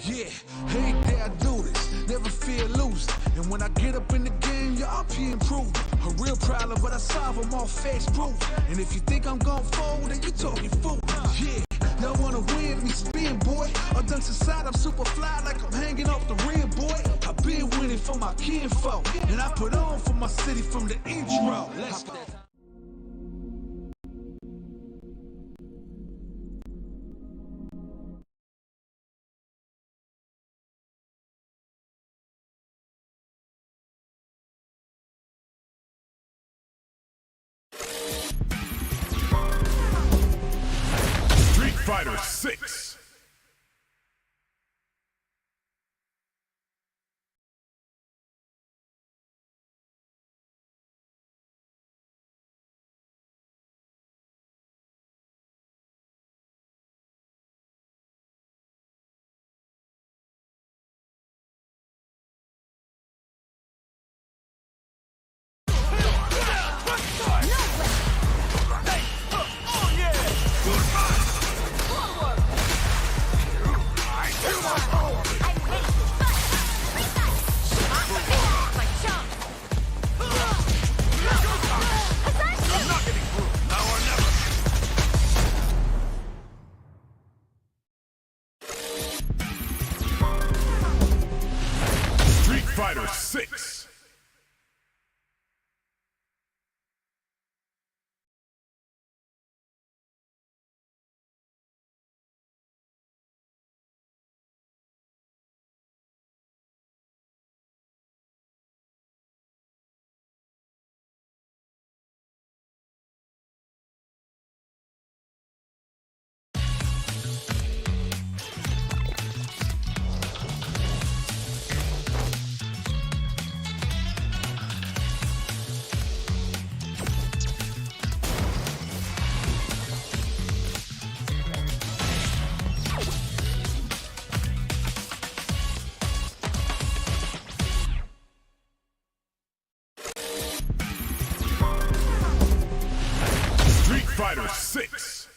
Yeah, every day I do this, never fear losing. And when I get up in the game, y'all be improving. A real problem, but I solve them all facts proof. And if you think I'm gon' fold, then you talking fool. Yeah, y'all wanna win me spin, boy. Or dunks aside, I'm super fly like I'm hanging off the rim, boy. I been winning for my kinfolk, and I put on for my city from the intro. Let's go. Street Fighter 6. Street Fighter 6. Street Fighter 6.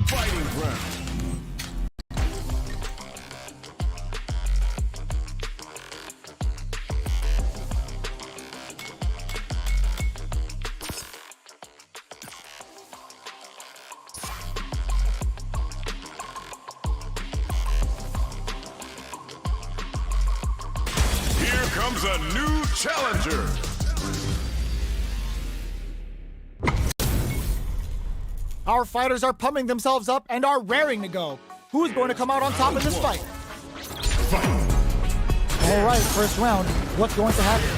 Fighting round. Here comes a new challenger. Our fighters are pumping themselves up and are raring to go. Who's going to come out on top in this fight? Fight. All right, first round. What's going to happen?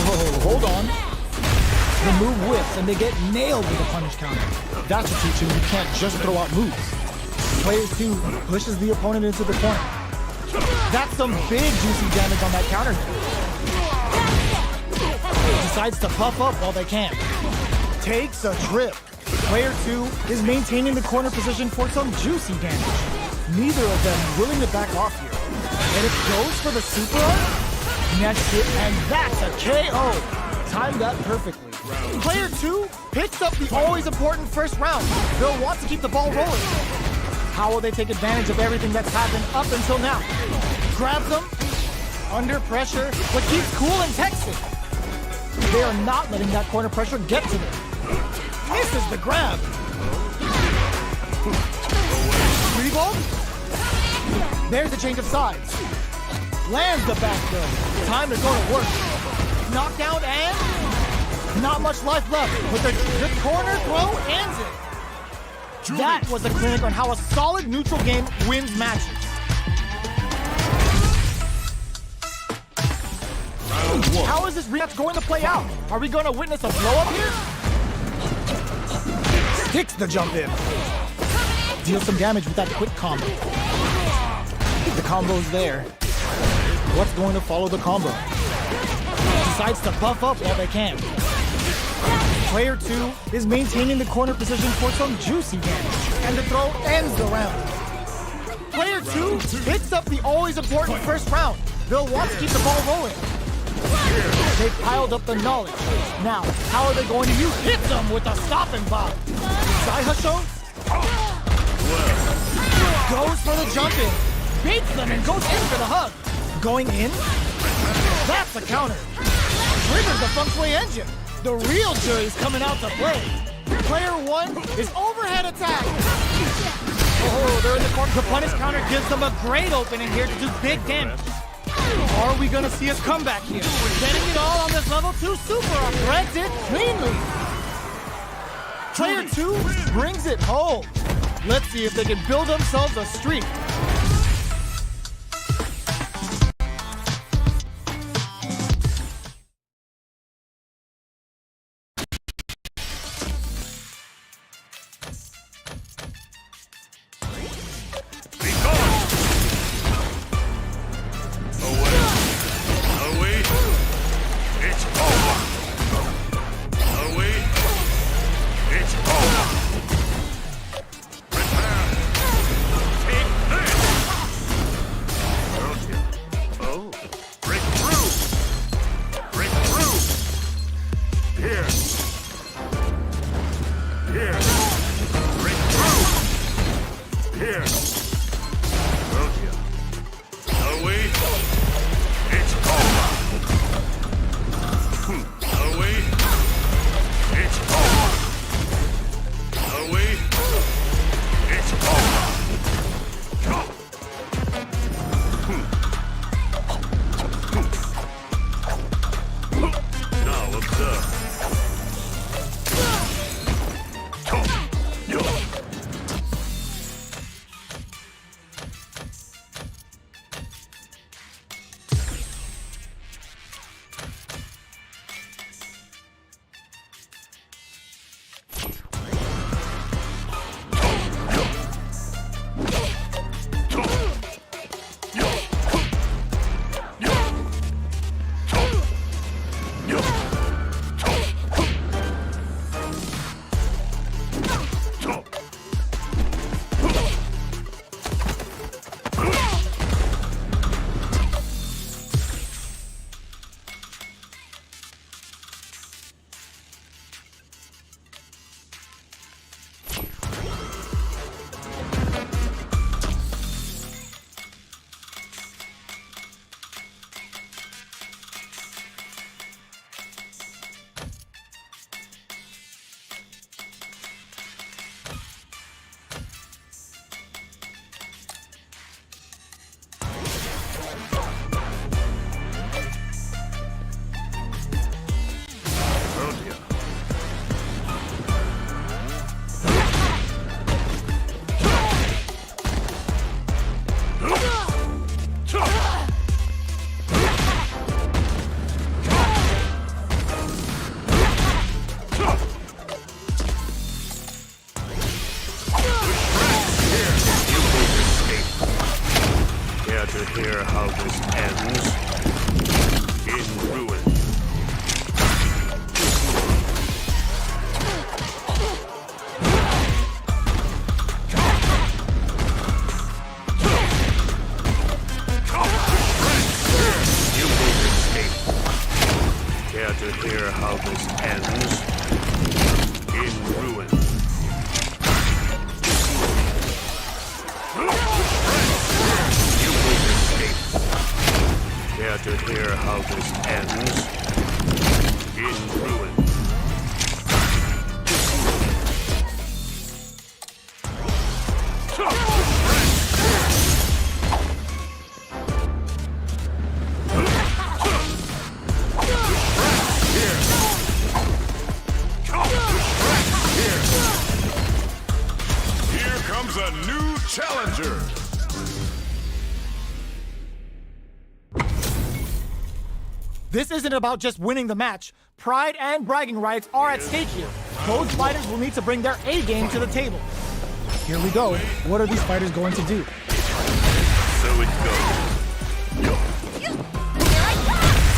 Whoa, hold on. The move whips and they get nailed with a punish counter. That's a teaching you can't just throw out moves. Player 2 pushes the opponent into the corner. That's some big juicy damage on that counter hit. Decides to puff up while they can. Takes a trip. Player 2 is maintaining the corner position for some juicy damage. Neither of them willing to back off here. And it goes for the super art. Next hit, and that's a KO. Timed that perfectly. Player 2 picks up the always important first round. They'll want to keep the ball rolling. How will they take advantage of everything that's happened up until now? Grabs them, under pressure, but keeps cool and texting. They are not letting that corner pressure get to them. Misses the grab. Rebound. There's a change of sides. Lands the back throw. Time to go to work. Knockdown and not much life left. But the corner throw ends it. That was a clinic on how a solid neutral game wins matches. How is this rematch going to play out? Are we going to witness a blow-up here? Sticks the jump in. Deals some damage with that quick combo. The combo's there. What's going to follow the combo? Decides to buff up while they can. Player 2 is maintaining the corner position for some juicy damage, and the throw ends the round. Player 2 picks up the always important first round. They'll want to keep the ball rolling. They've piled up the knowledge. Now, how are they going to hit them with a stopping block? Daihasho goes for the jump in, beats them and goes in for the hug. Going in? That's a counter. Triggers the feng shui engine. The real jury's coming out to play. Player 1 is overhead attack. Oh, they're in the corner. The punish counter gives them a great opening here to do big damage. Are we gonna see a comeback here? Getting it all on this level 2 super up. Threads it cleanly. Player 2 brings it home. Let's see if they can build themselves a streak. Hear how this ends in ruin. You will escape. Care to hear how this ends in ruin? Care to hear how this ends in ruin? Here comes a new challenger. This isn't about just winning the match. Pride and bragging rights are at stake here. Both fighters will need to bring their A game to the table. Here we go. What are these fighters going to do? So it goes.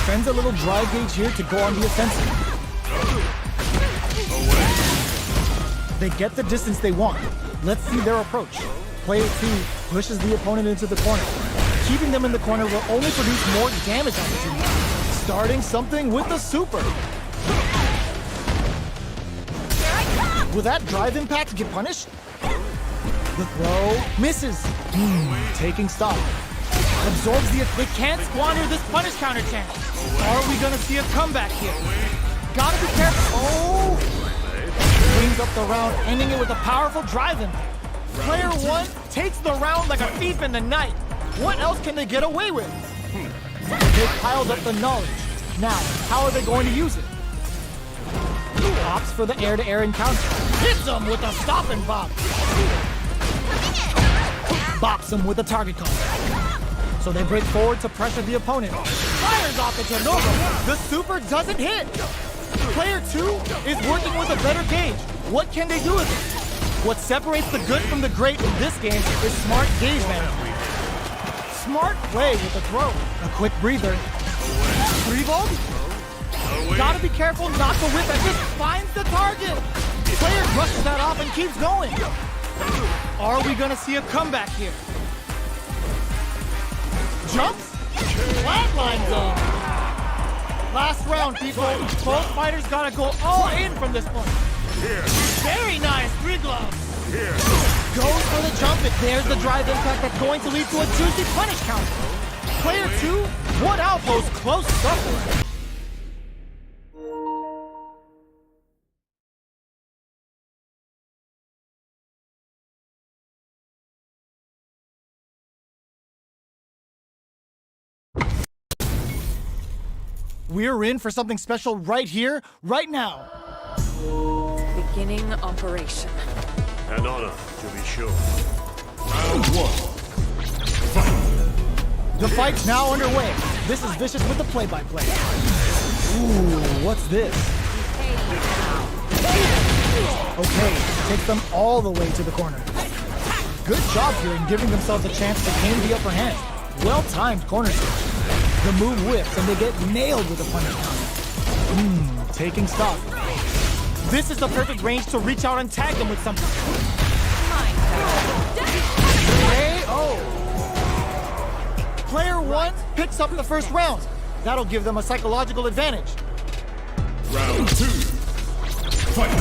Spends a little drive gauge here to go on the offensive. They get the distance they want. Let's see their approach. Player 2 pushes the opponent into the corner. Keeping them in the corner will only produce more damage opportunities. Starting something with the super. Will that drive impact get punished? The throw misses. Taking stock. Absorbs the... They can't squander this punish counter chance. Are we gonna see a comeback here? Gotta be careful. Oh! Brings up the round, ending it with a powerful drive impact. Player 1 takes the round like a thief in the night. What else can they get away with? They piled up the knowledge. Now, how are they going to use it? Opts for the air-to-air encounter. Hits him with a stop and bop. Bops him with a target call. So they break forward to pressure the opponent. Fires off into Nova. The super doesn't hit. Player 2 is working with a better gauge. What can they do with it? What separates the good from the great in this game is smart gauge management. Smart play with the throw. A quick breather. 3-volt? Gotta be careful not to whip and just finds the target. Player brushes that off and keeps going. Are we gonna see a comeback here? Jumps? Flatline zone. Last round, people. Both fighters gotta go all in from this point. Very nice, 3 gloves. Goes for the jump, and there's the drive impact that's going to lead to a juicy punish counter. Player 2, what outpost close stuff. We're in for something special right here, right now. Beginning operation. An honor, to be sure. Round 1. The fight's now underway. This is Vicious with the play-by-play. Ooh, what's this? Okay, takes them all the way to the corner. Good job here in giving themselves a chance to gain the upper hand. Well-timed corner switch. The move whips and they get nailed with a punish counter. Taking stock. This is the perfect range to reach out and tag them with something. KO! Player 1 picks up the first round. That'll give them a psychological advantage. Round 2. Fight.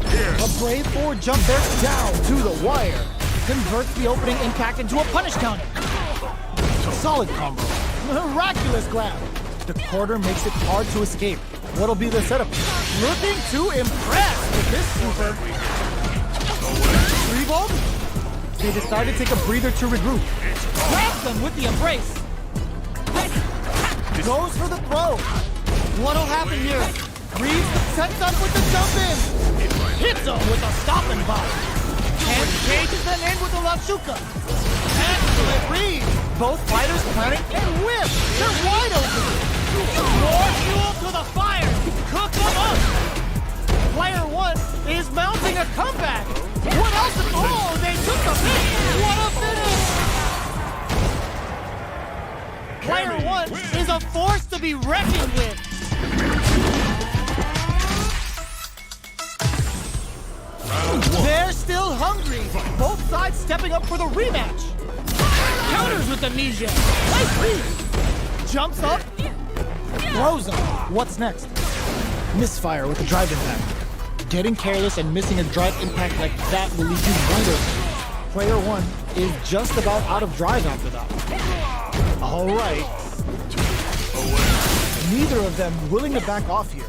A brave forward jump there down to the wire. Converts the opening impact into a punish counter. Solid combo. Miraculous grab. The quarter makes it hard to escape. What'll be the setup? Looking to impress with this super. 3-volt? They decide to take a breather to regroup. Grabs them with the embrace. Goes for the throw. What'll happen here? Reads the sets up with the jump in. Hits him with a stop and bop. And cages them in with the Lachuka. Excellent read. Both fighters planning and whip. They're wide open. More fuel to the fire. Cook them up. Player 1 is mounting a comeback. What else? Oh, they took the finish. What a finish. Player 1 is a force to be reckoned with. They're still hungry. Both sides stepping up for the rematch. Counters with amnesia. Nice read. Jumps up. Throws him. What's next? Misfire with a drive impact. Getting careless and missing a drive impact like that will leave you wide open. Player 1 is just about out of drive after that. All right. Neither of them willing to back off here.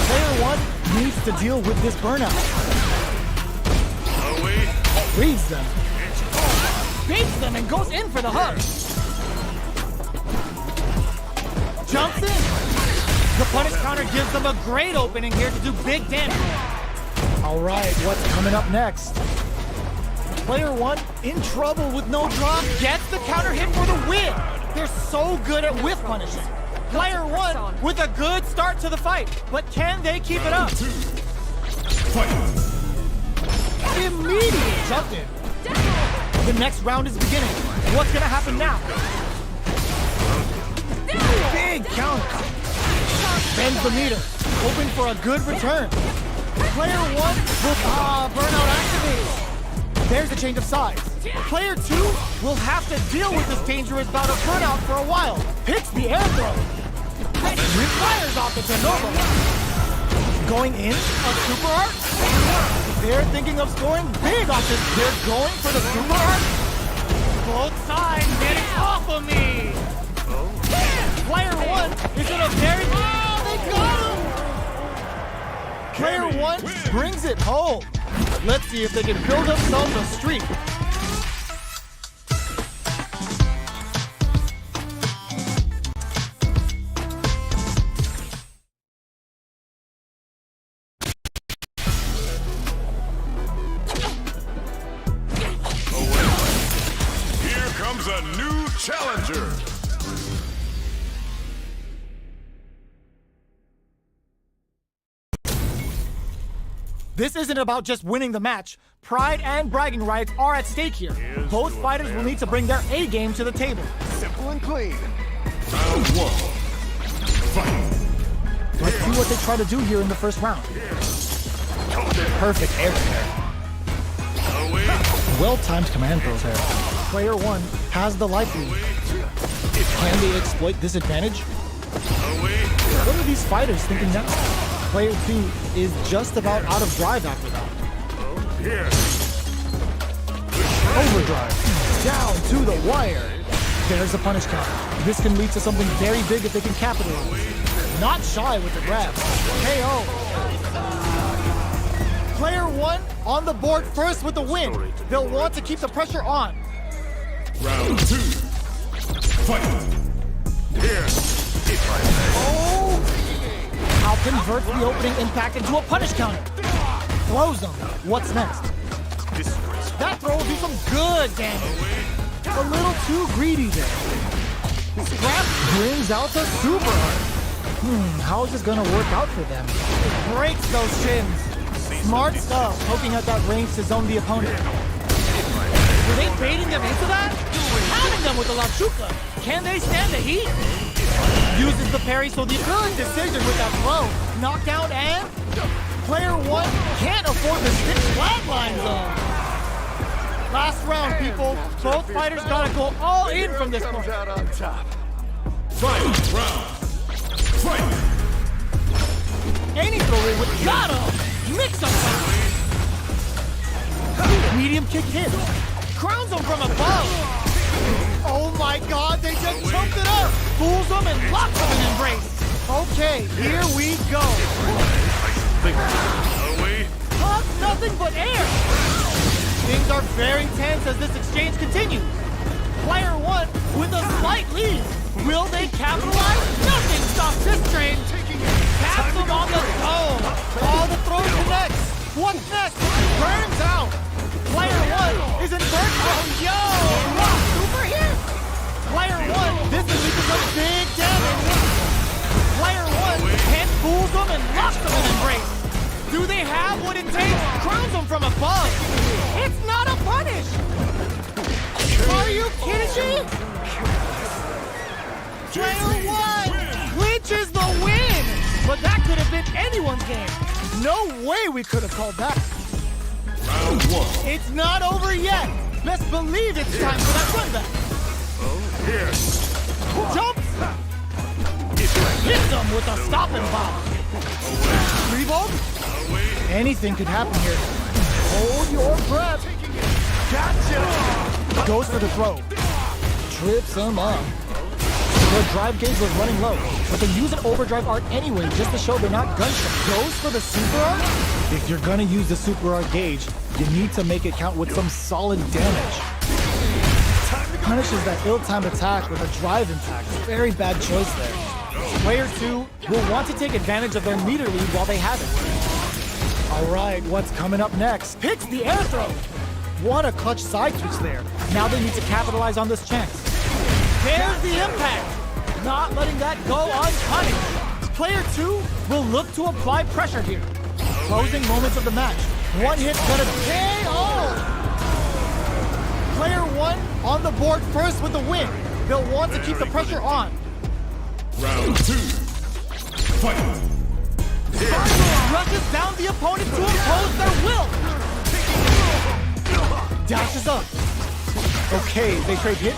Player 1 needs to deal with this burnout. Reads them. Baits them and goes in for the hug. Jumps in. The punish counter gives them a great opening here to do big damage. All right, what's coming up next? Player 1 in trouble with no drop, gets the counter hit for the win. They're so good at whiff punishing. Player 1 with a good start to the fight, but can they keep it up? Immediate jump in. The next round is beginning. What's gonna happen now? Big counter. Bends the meter, hoping for a good return. Player 1 will burnout activated. There's a change of sides. Player 2 will have to deal with this dangerous bout of burnout for a while. Picks the air throw. Fires off the Nova. Going in, a super art. They're thinking of scoring big off this. They're going for the super art. Both sides getting off of me. Player 1 is in a very... Oh, they got him! Player 1 brings it home. Let's see if they can build themselves a streak. Here comes a new challenger. This isn't about just winning the match. Pride and bragging rights are at stake here. Both fighters will need to bring their A game to the table. Simple and clean. Round 1. Fight. Let's see what they try to do here in the first round. Perfect air there. Away. Well-timed command throws there. Player 1 has the life lead. Can they exploit this advantage? Away. What are these fighters thinking now? Player 2 is just about out of drive after that. Here. Overdrive. Down to the wire. There's a punish count. This can lead to something very big if they can capitalize. Not shy with the grab. KO. Player 1 on the board first with the win. They'll want to keep the pressure on. Round 2. Fight. Here. Oh! How converts the opening impact into a punish counter. Throws them. What's next? That throw will do some good damage. A little too greedy there. Scrap brings out the super art. How is this gonna work out for them? Breaks those shins. Smart stuff, poking at that range to zone the opponent. Were they baiting them into that? Pounding them with the La Chuca. Can they stand the heat? Uses the parry, so the good decision with that throw. Knockdown and... Player 1 can't afford the stick flatline zone. Last round, people. Both fighters gotta go all in from this point. Out on top. Fight. Round. Fight. Any throw with got him. Mix them. Medium kick hit. Crowns them from above. Oh my god, they just jumped it up! Fools them and locks them in embrace! Okay, here we go! Away. Nothing but air! Things are very tense as this exchange continues. Player 1 with a slight lead. Will they capitalize? Nothing stops this train! Taps them on the zone! All the throws connects! What's next? Burns out! Player 1 is in burnt out! Yo! Rock super here! Player 1, this is leading to some big damage! Player 1 can't fool them and locks them in embrace! Do they have what it takes? Crowns them from above! It's not a punish! Are you kidding me? Player 1 clinches the win! But that could have been anyone's game! No way we could have called that! Round 1. It's not over yet! Best believe it's time for that run back! Here. Jumps! Hits them with a stop and pop! Revolt? Anything could happen here. Hold your breath! Gotcha! Goes for the throw. Trips him up. Their drive gauge was running low, but they use an overdrive art anyway just to show they're not gunshot. Goes for the super art? If you're gonna use the super art gauge, you need to make it count with some solid damage. Punishes that ill-timed attack with a drive impact. Very bad choice there. Player 2 will want to take advantage of their meter lead while they have it. Alright, what's coming up next? Picks the air throw! What a clutch side switch there. Now they need to capitalize on this chance. There's the impact. Not letting that go unpunished. Player 2 will look to apply pressure here. Closing moments of the match. One hit gonna KO! Player 1 on the board first with the win. They'll want to keep the pressure on. Round 2. Fight! Rushes down the opponent to impose their will. Dashes up. Okay, they trade hits.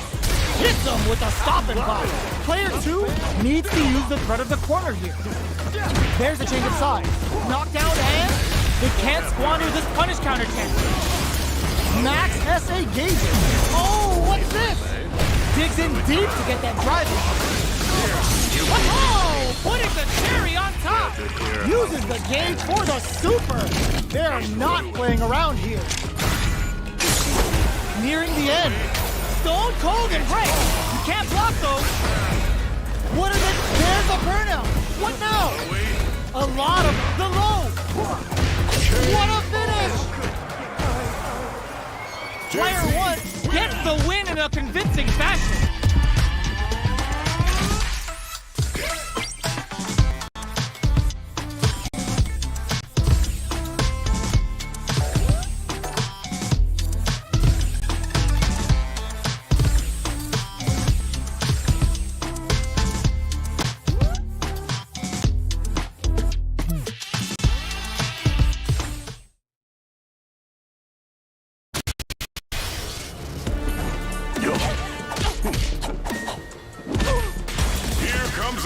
Hits them with a stop and block. Player 2 needs to use the threat of the corner here. There's a change of side. Knockdown and they can't squander this punish counter chance. Max SA gauges. Oh, what's this? Digs in deep to get that drive in. Oh, putting the cherry on top. Uses the gauge for the super. They're not playing around here. Nearing the end. Stone Cold Embrace. You can't block those. What is it? There's a burnout. What now? A lot of the low. What a finish. Player 1 gets the win in a convincing fashion.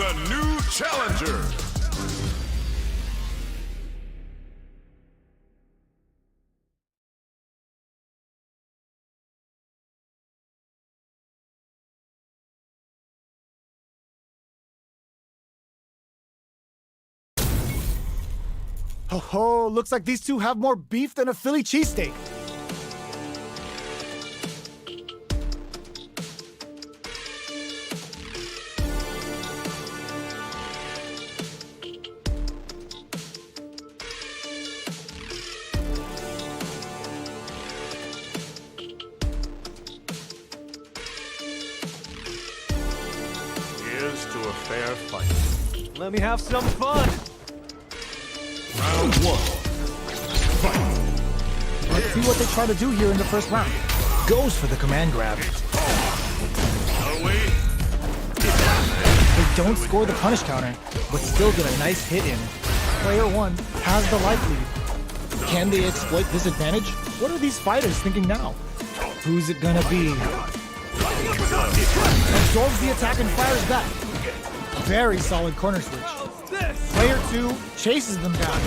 A new challenger. Oh, looks like these two have more beef than a Philly cheesesteak. Here's to a fair fight. Let me have some fun. Round 1. Fight! Let's see what they try to do here in the first round. Goes for the command grab. Away. They don't score the punish counter, but still get a nice hit in. Player 1 has the life lead. Can they exploit this advantage? What are these fighters thinking now? Who's it gonna be? Absorbs the attack and fires back. Very solid corner switch. Player 2 chases them down.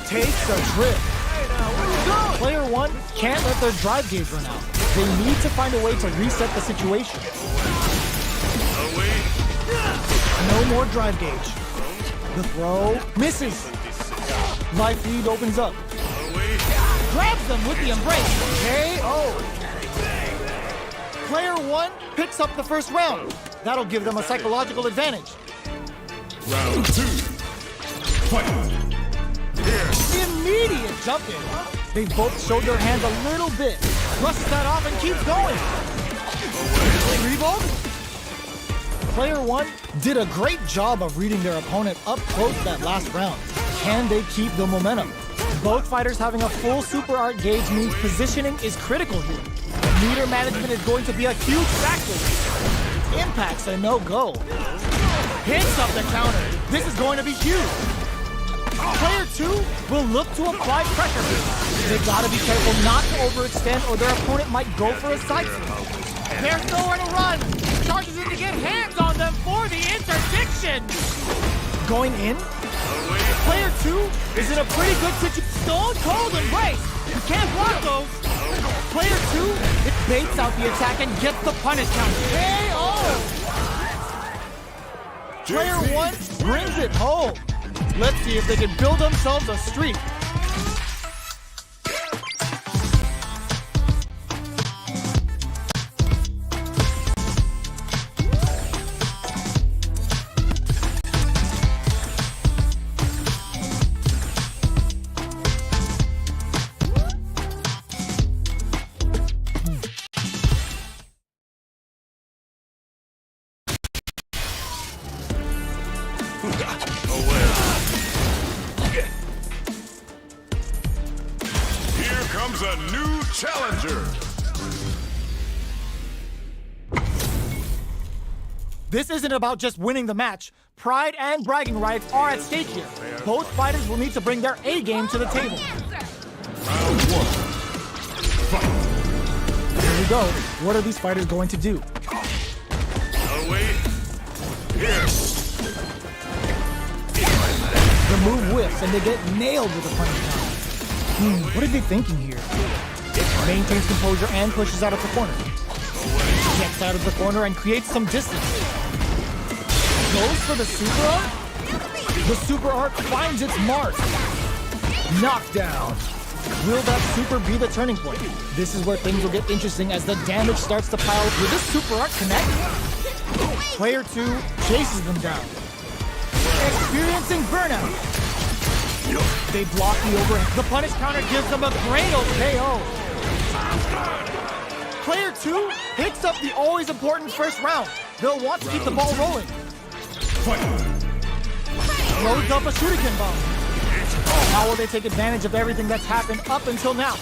Takes a trip. Player 1 can't let their drive gauge run out. They need to find a way to reset the situation. No more drive gauge. The throw misses. Life lead opens up. Grabs them with the embrace. KO. Player 1 picks up the first round. That'll give them a psychological advantage. Round 2. Fight! Immediate jump in. They both showed their hands a little bit. Brushes that off and keeps going. Revolt? Player 1 did a great job of reading their opponent up close that last round. Can they keep the momentum? Both fighters having a full super art gauge means positioning is critical here. Meter management is going to be a huge factor. Impact's a no-go. Hits up the counter. This is going to be huge. Player 2 will look to apply pressure here. They gotta be careful not to overextend or their opponent might go for a side switch. There's nowhere to run. Charges in to get hands on them for the interdiction. Going in. Player 2 is in a pretty good situation. Stone Cold Embrace. You can't block those. Player 2, it baits out the attack and gets the punish count. KO! Player 1 brings it home. Let's see if they can build themselves a streak. This isn't about just winning the match. Pride and bragging rights are at stake here. Both fighters will need to bring their A game to the table. Round 1. Fight. Here we go. What are these fighters going to do? Away. Here. The move whiffs and they get nailed with a punch counter. What are they thinking here? Maintains composure and pushes out of the corner. Gets out of the corner and creates some distance. Goes for the super art. The super art finds its mark. Knockdown. Will that super be the turning point? This is where things will get interesting as the damage starts to pile. Will this super art connect? Player 2 chases them down. Experiencing burnout. They block the overhand. The punish counter gives them a great KO. Player 2 picks up the always important first round. They'll want to keep the ball rolling. Fight. Loads up a shuriken bomb. How will they take advantage of everything that's happened up until now?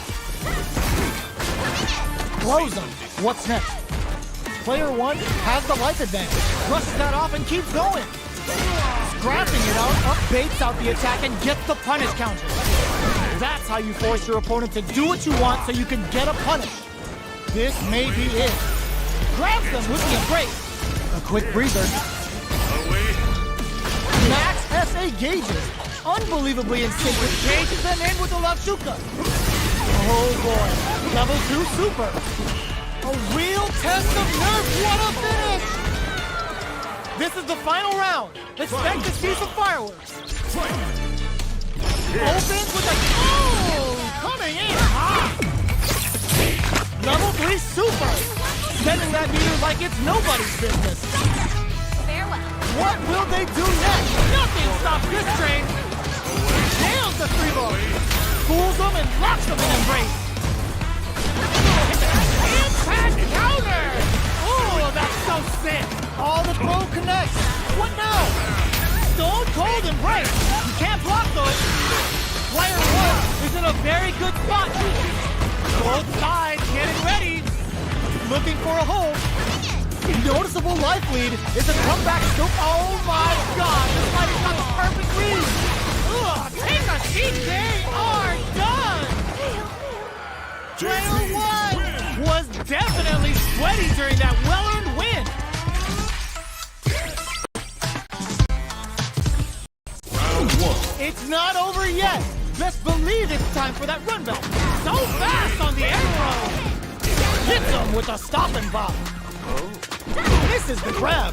Close them. What's next? Player 1 has the life advantage. Brushes that off and keeps going. Scrapping it out, baits out the attack and gets the punish counter. That's how you force your opponent to do what you want so you can get a punish. This may be it. Grabs them with the embrace. A quick breather. Max SA gauges. Unbelievably in sync with cages them in with the left shuka. Oh boy. Level 2 super. A real test of nerve. What a finish! This is the final round. Expect to see some fireworks. Opens with a... Oh! Coming in hot! Level 3 super! Sending that meter like it's nobody's business. Farewell. What will they do next? Nothing stops this train! Nails the 3-ball! Fools them and locks them in embrace! Impact counter! Oh, that's so sick! All the throw connects! What now? Stone cold embrace! You can't block those! Player 1 is in a very good spot! Both sides getting ready! Looking for a hold! Noticeable life lead is a comeback scoop. Oh my god! This fighter's got the perfect read! Ugh, take a seat! They are done! Player 1 was definitely sweaty during that well-earned win! Round 1. It's not over yet! Best believe it's time for that run belt! So fast on the arrow! Hits him with a stopping block! Misses the grab!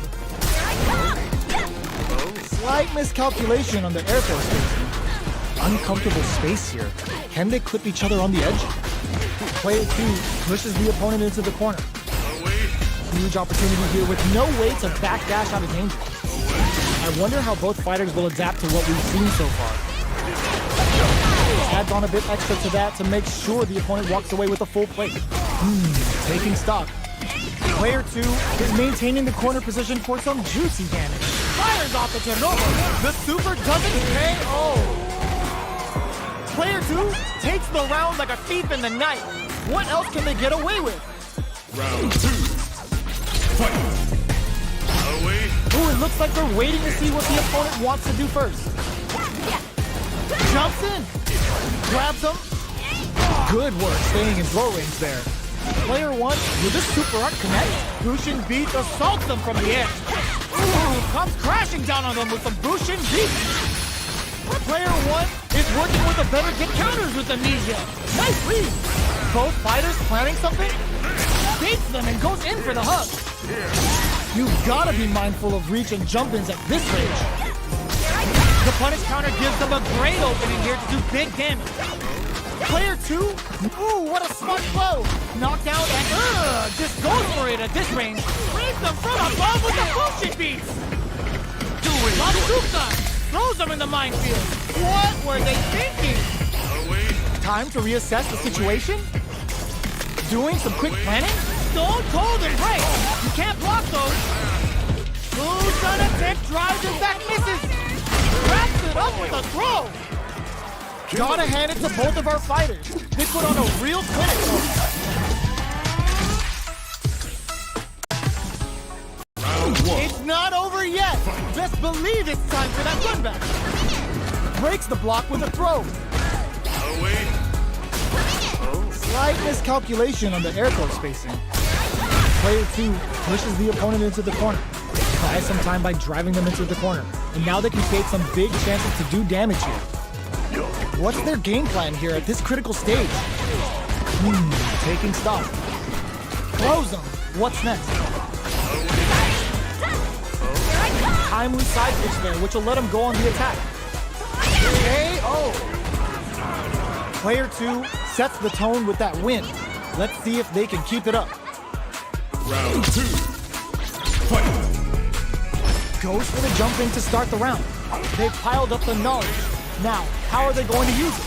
Slight miscalculation on the Air Force station. Uncomfortable space here. Can they clip each other on the edge? Player 2 pushes the opponent into the corner. Huge opportunity here with no way to backdash out of danger. I wonder how both fighters will adapt to what we've seen so far. Adds on a bit extra to that to make sure the opponent walks away with a full plate. Taking stock. Player 2 is maintaining the corner position for some juicy damage. Fires off the Chernobyl. The super doesn't KO. Player 2 takes the round like a thief in the night. What else can they get away with? Round 2. Fight. Away. Ooh, it looks like they're waiting to see what the opponent wants to do first. Jumps in. Grabs him. Good work staying in throw range there. Player 1, will this super art connect? Bushin Beat assaults them from the edge. Ooh, comes crashing down on them with some Bushin Beat. Player 1 is working with a better get counters with Amnesia. Nice read. Both fighters planning something? Beats them and goes in for the hug. You've gotta be mindful of reach and jump-ins at this range. The punish counter gives them a great opening here to do big damage. Player 2? Ooh, what a smart blow! Knockdown and just goes for it at this range. Brings them from above with the bullshit beats! Matsuka throws them in the minefield. What were they thinking? Time to reassess the situation? Doing some quick planning? Stone cold embrace! You can't block those! Who's gonna take drives and back misses? Wraps it up with a throw! Gotta hand it to both of our fighters. They put on a real clinic. one. It's not over yet. Best believe it's time for that run back. Breaks the block with a throw. Away. Slight miscalculation on the air throw spacing. Player 2 pushes the opponent into the corner. Buys some time by driving them into the corner. And now they can create some big chances to do damage here. What's their game plan here at this critical stage? Taking stock. Throws them. What's next? Timely side pitch there, which will let him go on the attack. KO! Player 2 sets the tone with that win. Let's see if they can keep it up. Round 2. Fight. Goes for the jump in to start the round. They've piled up the knowledge. Now, how are they going to use it?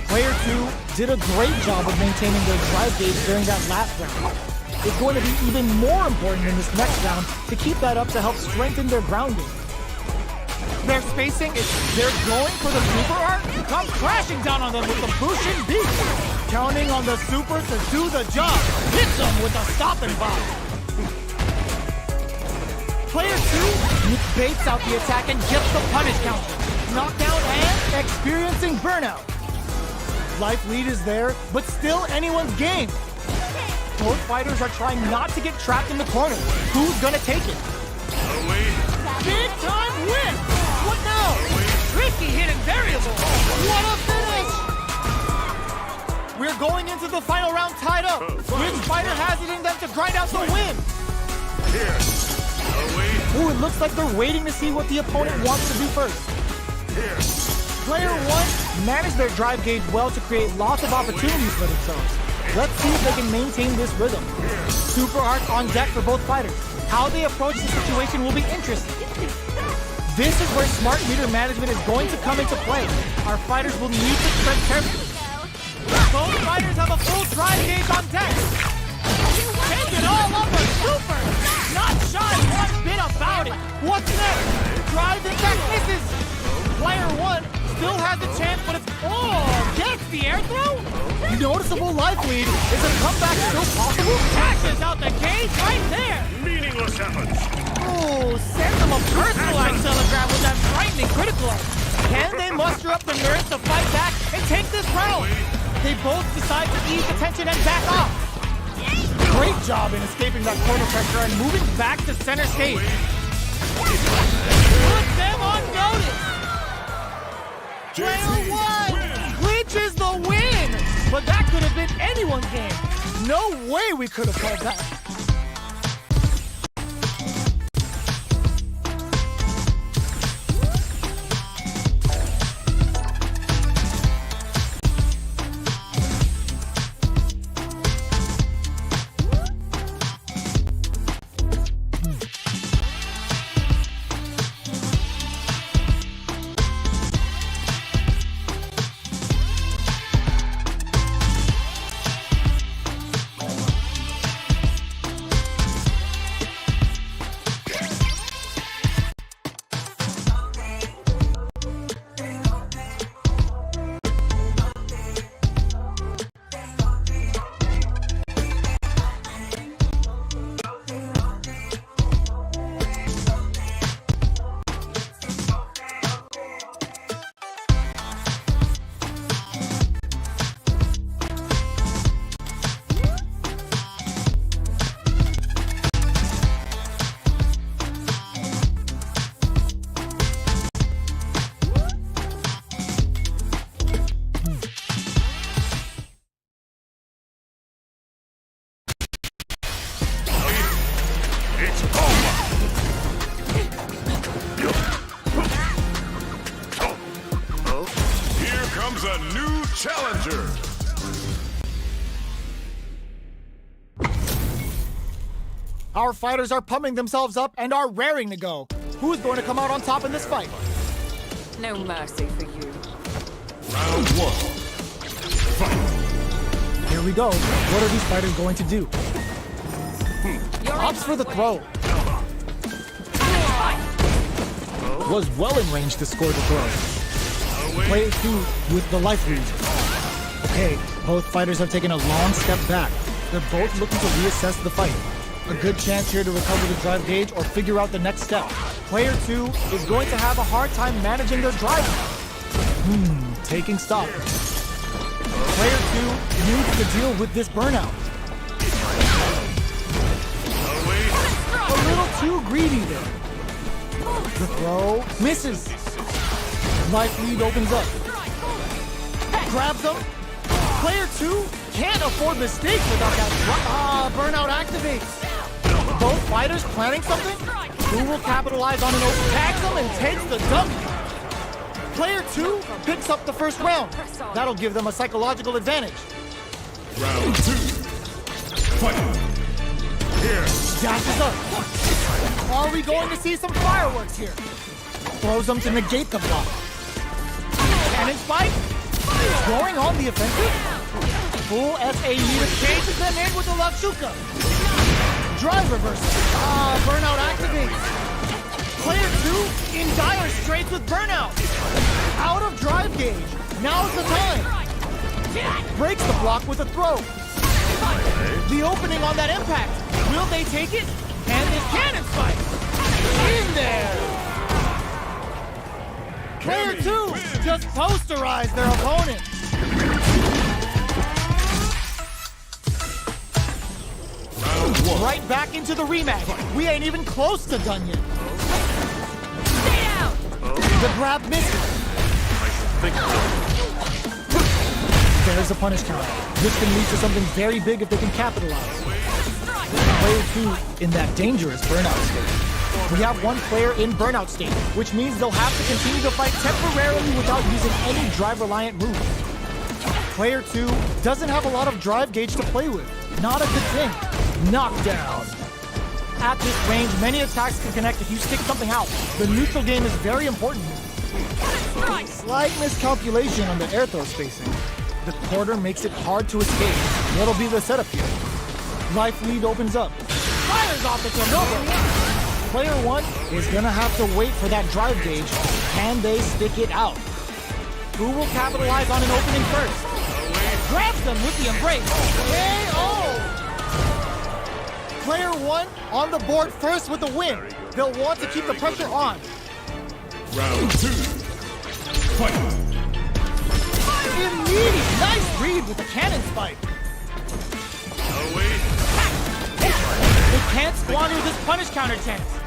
Player 2 did a great job of maintaining their drive gauge during that last round. It's going to be even more important in this next round to keep that up to help strengthen their grounding. Their spacing is, they're going for the super art, come crashing down on them with the Bushin beat. Counting on the super to do the job. Hits them with a stop and bomb. Player 2 baits out the attack and gets the punish counter. Knockdown and experiencing burnout. Life lead is there, but still anyone's game. Both fighters are trying not to get trapped in the corner. Who's gonna take it? Away. Big time win! What now? Tricky hidden variable. What a finish! We're going into the final round tied up. Which fighter has it in them to grind out the win? Here. Away. Ooh, it looks like they're waiting to see what the opponent wants to do first. Here. Player 1 managed their drive gauge well to create lots of opportunities for themselves. Let's see if they can maintain this rhythm. Super Art on deck for both fighters. How they approach the situation will be interesting. This is where smart meter management is going to come into play. Our fighters will need to tread carefully. Both fighters have a full drive gauge on deck. Take it all over Super! Not shy one bit about it. What's next? Drive attack misses. Player 1 still has a chance, but it's... Oh, gets the air throw? Noticeable life lead. Is a comeback still possible? Crashes out the cage right there. Meaningless efforts. Oh, sends them a personalized telegraph with that frightening critical art. Can they muster up the nerve to fight back and take this round? They both decide to ease the tension and back off. Great job in escaping that corner pressure and moving back to center stage. Put them on notice. Player 1 clinches the win! But that could have been anyone's game. No way we could have called that. Comes a new challenger. Our fighters are pumping themselves up and are raring to go. Who's going to come out on top in this fight? No mercy for you. Round 1. Fight. Here we go. What are these fighters going to do? Opts for the throw. Was well in range to score the throw. Player 2 with the life lead. Okay, both fighters have taken a long step back. They're both looking to reassess the fight. A good chance here to recover the drive gauge or figure out the next step. Player 2 is going to have a hard time managing their drive. Taking stock. Player 2 needs to deal with this burnout. A little too greedy there. The throw misses. Life lead opens up. Grabs him. Player 2 can't afford mistakes without that burnout activates. Both fighters planning something? Who will capitalize on an open? Tags him and takes the W. Player 2 picks up the first round. That'll give them a psychological advantage. Round 2. Fight. Here. Dashes up. Are we going to see some fireworks here? Throws them to negate the block. Cannon spike. Going on the offensive. Full SAE to chases them in with the Lakshuka. Drive reversal. Burnout activates. Player 2 in dire straits with burnout. Out of drive gauge. Now's the time. Breaks the block with a throw. The opening on that impact. Will they take it? And this cannon spike. In there. Player 2 just posterized their opponent. Right back into the rematch. We ain't even close to done yet. Stay out! The grab misses. There's a punish counter. This can lead to something very big if they can capitalize. Player 2 in that dangerous burnout state. We have one player in burnout state, which means they'll have to continue to fight temporarily without using any drive-reliant moves. Player 2 doesn't have a lot of drive gauge to play with. Not a good thing. Knockdown. At this range, many attacks can connect if you stick something out. The neutral game is very important. Slight miscalculation on the air throw spacing. The quarter makes it hard to escape. What'll be the setup here? Life lead opens up. Fires off the turnover. Player 1 is gonna have to wait for that drive gauge. Can they stick it out? Who will capitalize on an opening first? Grabs them with the embrace. KO! Player 1 on the board first with the win. They'll want to keep the pressure on. Round 2. Fight. Immediate, nice read with the cannon spike. They can't squander this punish counter chance.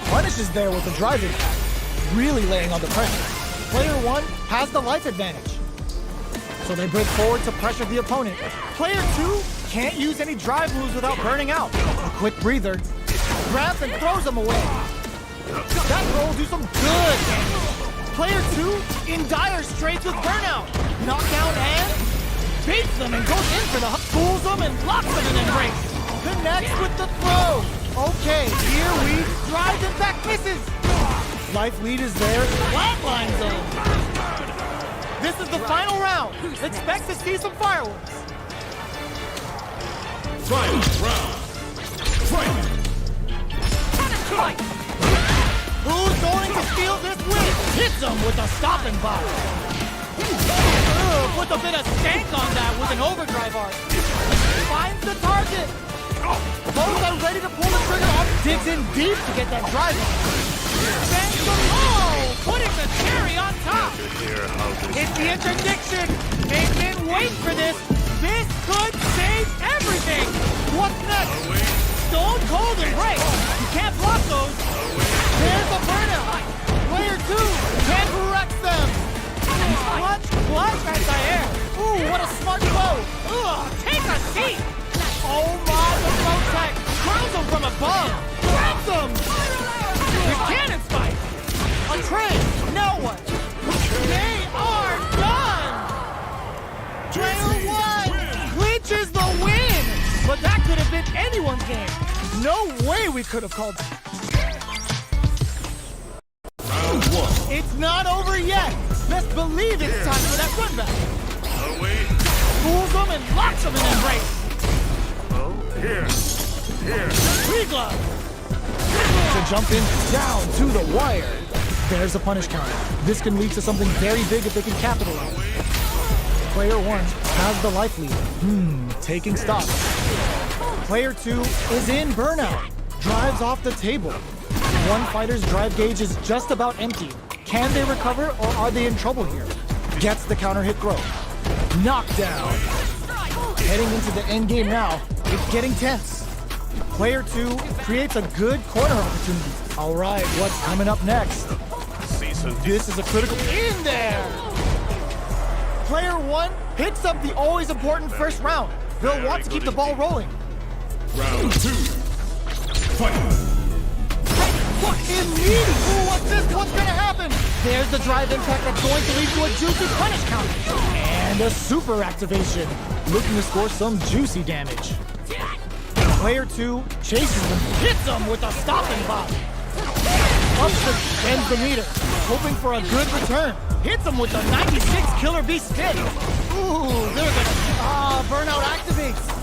Punish is there with the drive impact, really laying on the pressure. Player 1 has the life advantage. So they break forward to pressure the opponent. Player 2 can't use any drive moves without burning out. A quick breather. Grabs and throws them away. That throw will do some good damage. Player 2 in dire straits with burnout. Knockdown and beats them and goes in for the hook. Fools them and locks them in embrace. Connects with the throw. Okay, here we drive impact misses. Life lead is there. Flatlines them. This is the final round. Expect to see some fireworks. Final round. Fight. Who's going to steal this win? Hits him with a stopping block. Puts a bit of stank on that with an overdrive arc. Finds the target. Both are ready to pull the trigger on. Digs in deep to get that drive on. Bangs them all, putting the cherry on top. It's the interdiction. They've been waiting for this. This could save everything. What's next? Stone cold embrace. You can't block those. There's a burnout. Player 2 can correct them. Clutch anti-air. Ooh, what a smart blow. Ugh, take a seat. Oh my, the throw tech. Grounds them from above. Grabs them. The cannon spike. A trade. Now what? They are done. Player 1 clinches the win. But that could have been anyone's game. No way we could have called it. Round 1. It's not over yet. Best believe it's time for that run back. Fools them and locks them in embrace. Here. Free glove. To jump in down to the wire. There's a punish counter. This can lead to something very big if they can capitalize. Player 1 has the life lead. Taking stock. Player 2 is in burnout. Drives off the table. One fighter's drive gauge is just about empty. Can they recover or are they in trouble here? Gets the counter hit throw. Knockdown. Heading into the end game now. It's getting tense. Player 2 creates a good corner opportunity. All right, what's coming up next? This is a critical in there. Player 1 picks up the always important first round. They'll want to keep the ball rolling. Round 2. Fight. What immediately? Ooh, what's this? What's gonna happen? There's the drive impact that's going to lead to a juicy punish counter. And a super activation. Looking to score some juicy damage. Player 2 chases him, hits him with a stopping block. Up to bends the meter, hoping for a good return. Hits him with a 96 Killer Bee spin. Ooh, they're gonna... burnout activates.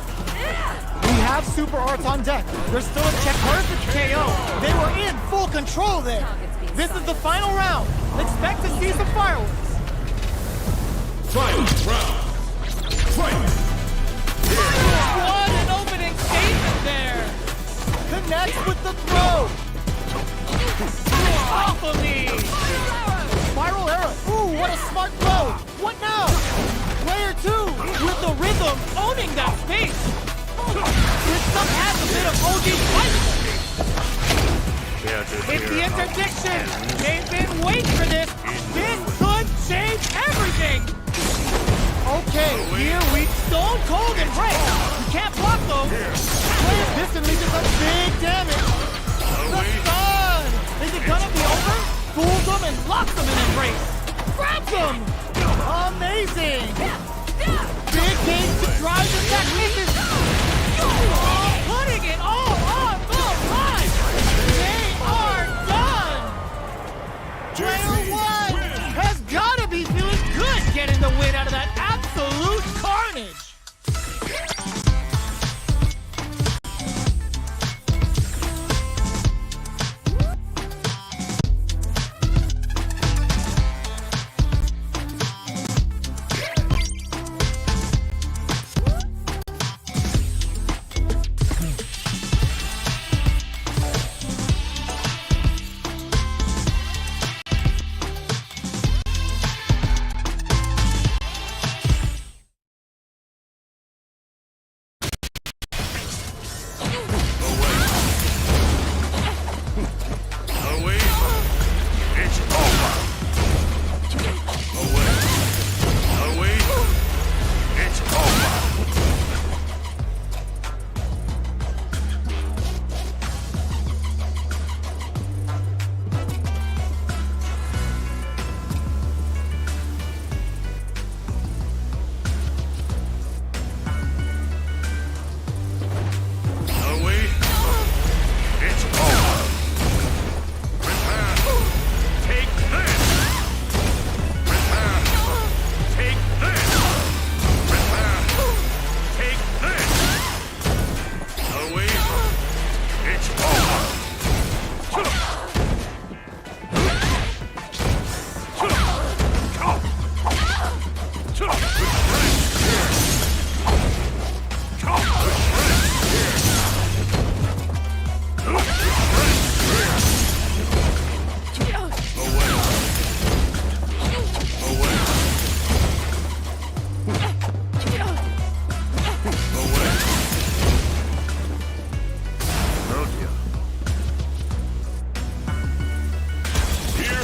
We have super arts on deck. There's still a check perfect KO. They were in full control there. This is the final round. Expect to see some fireworks. Final round. Fight. What an opening statement there! Connects with the throw. Off of me! Spiral arrow. Ooh, what a smart throw. What now? Player 2 with the rhythm owning that space. This stuff has a bit of OG fight. It's the interdiction. They've been waiting for this. This could change everything. Okay, here we stone cold and break. You can't block though. Player piston leads us big damage. The stun. Is it gonna be over? Fools them and locks them in embrace. Grabs them. Amazing. Big game to drive the technician. Putting it all on the line. They are done. Player 1 has gotta be feeling good getting the win out of that absolute carnage.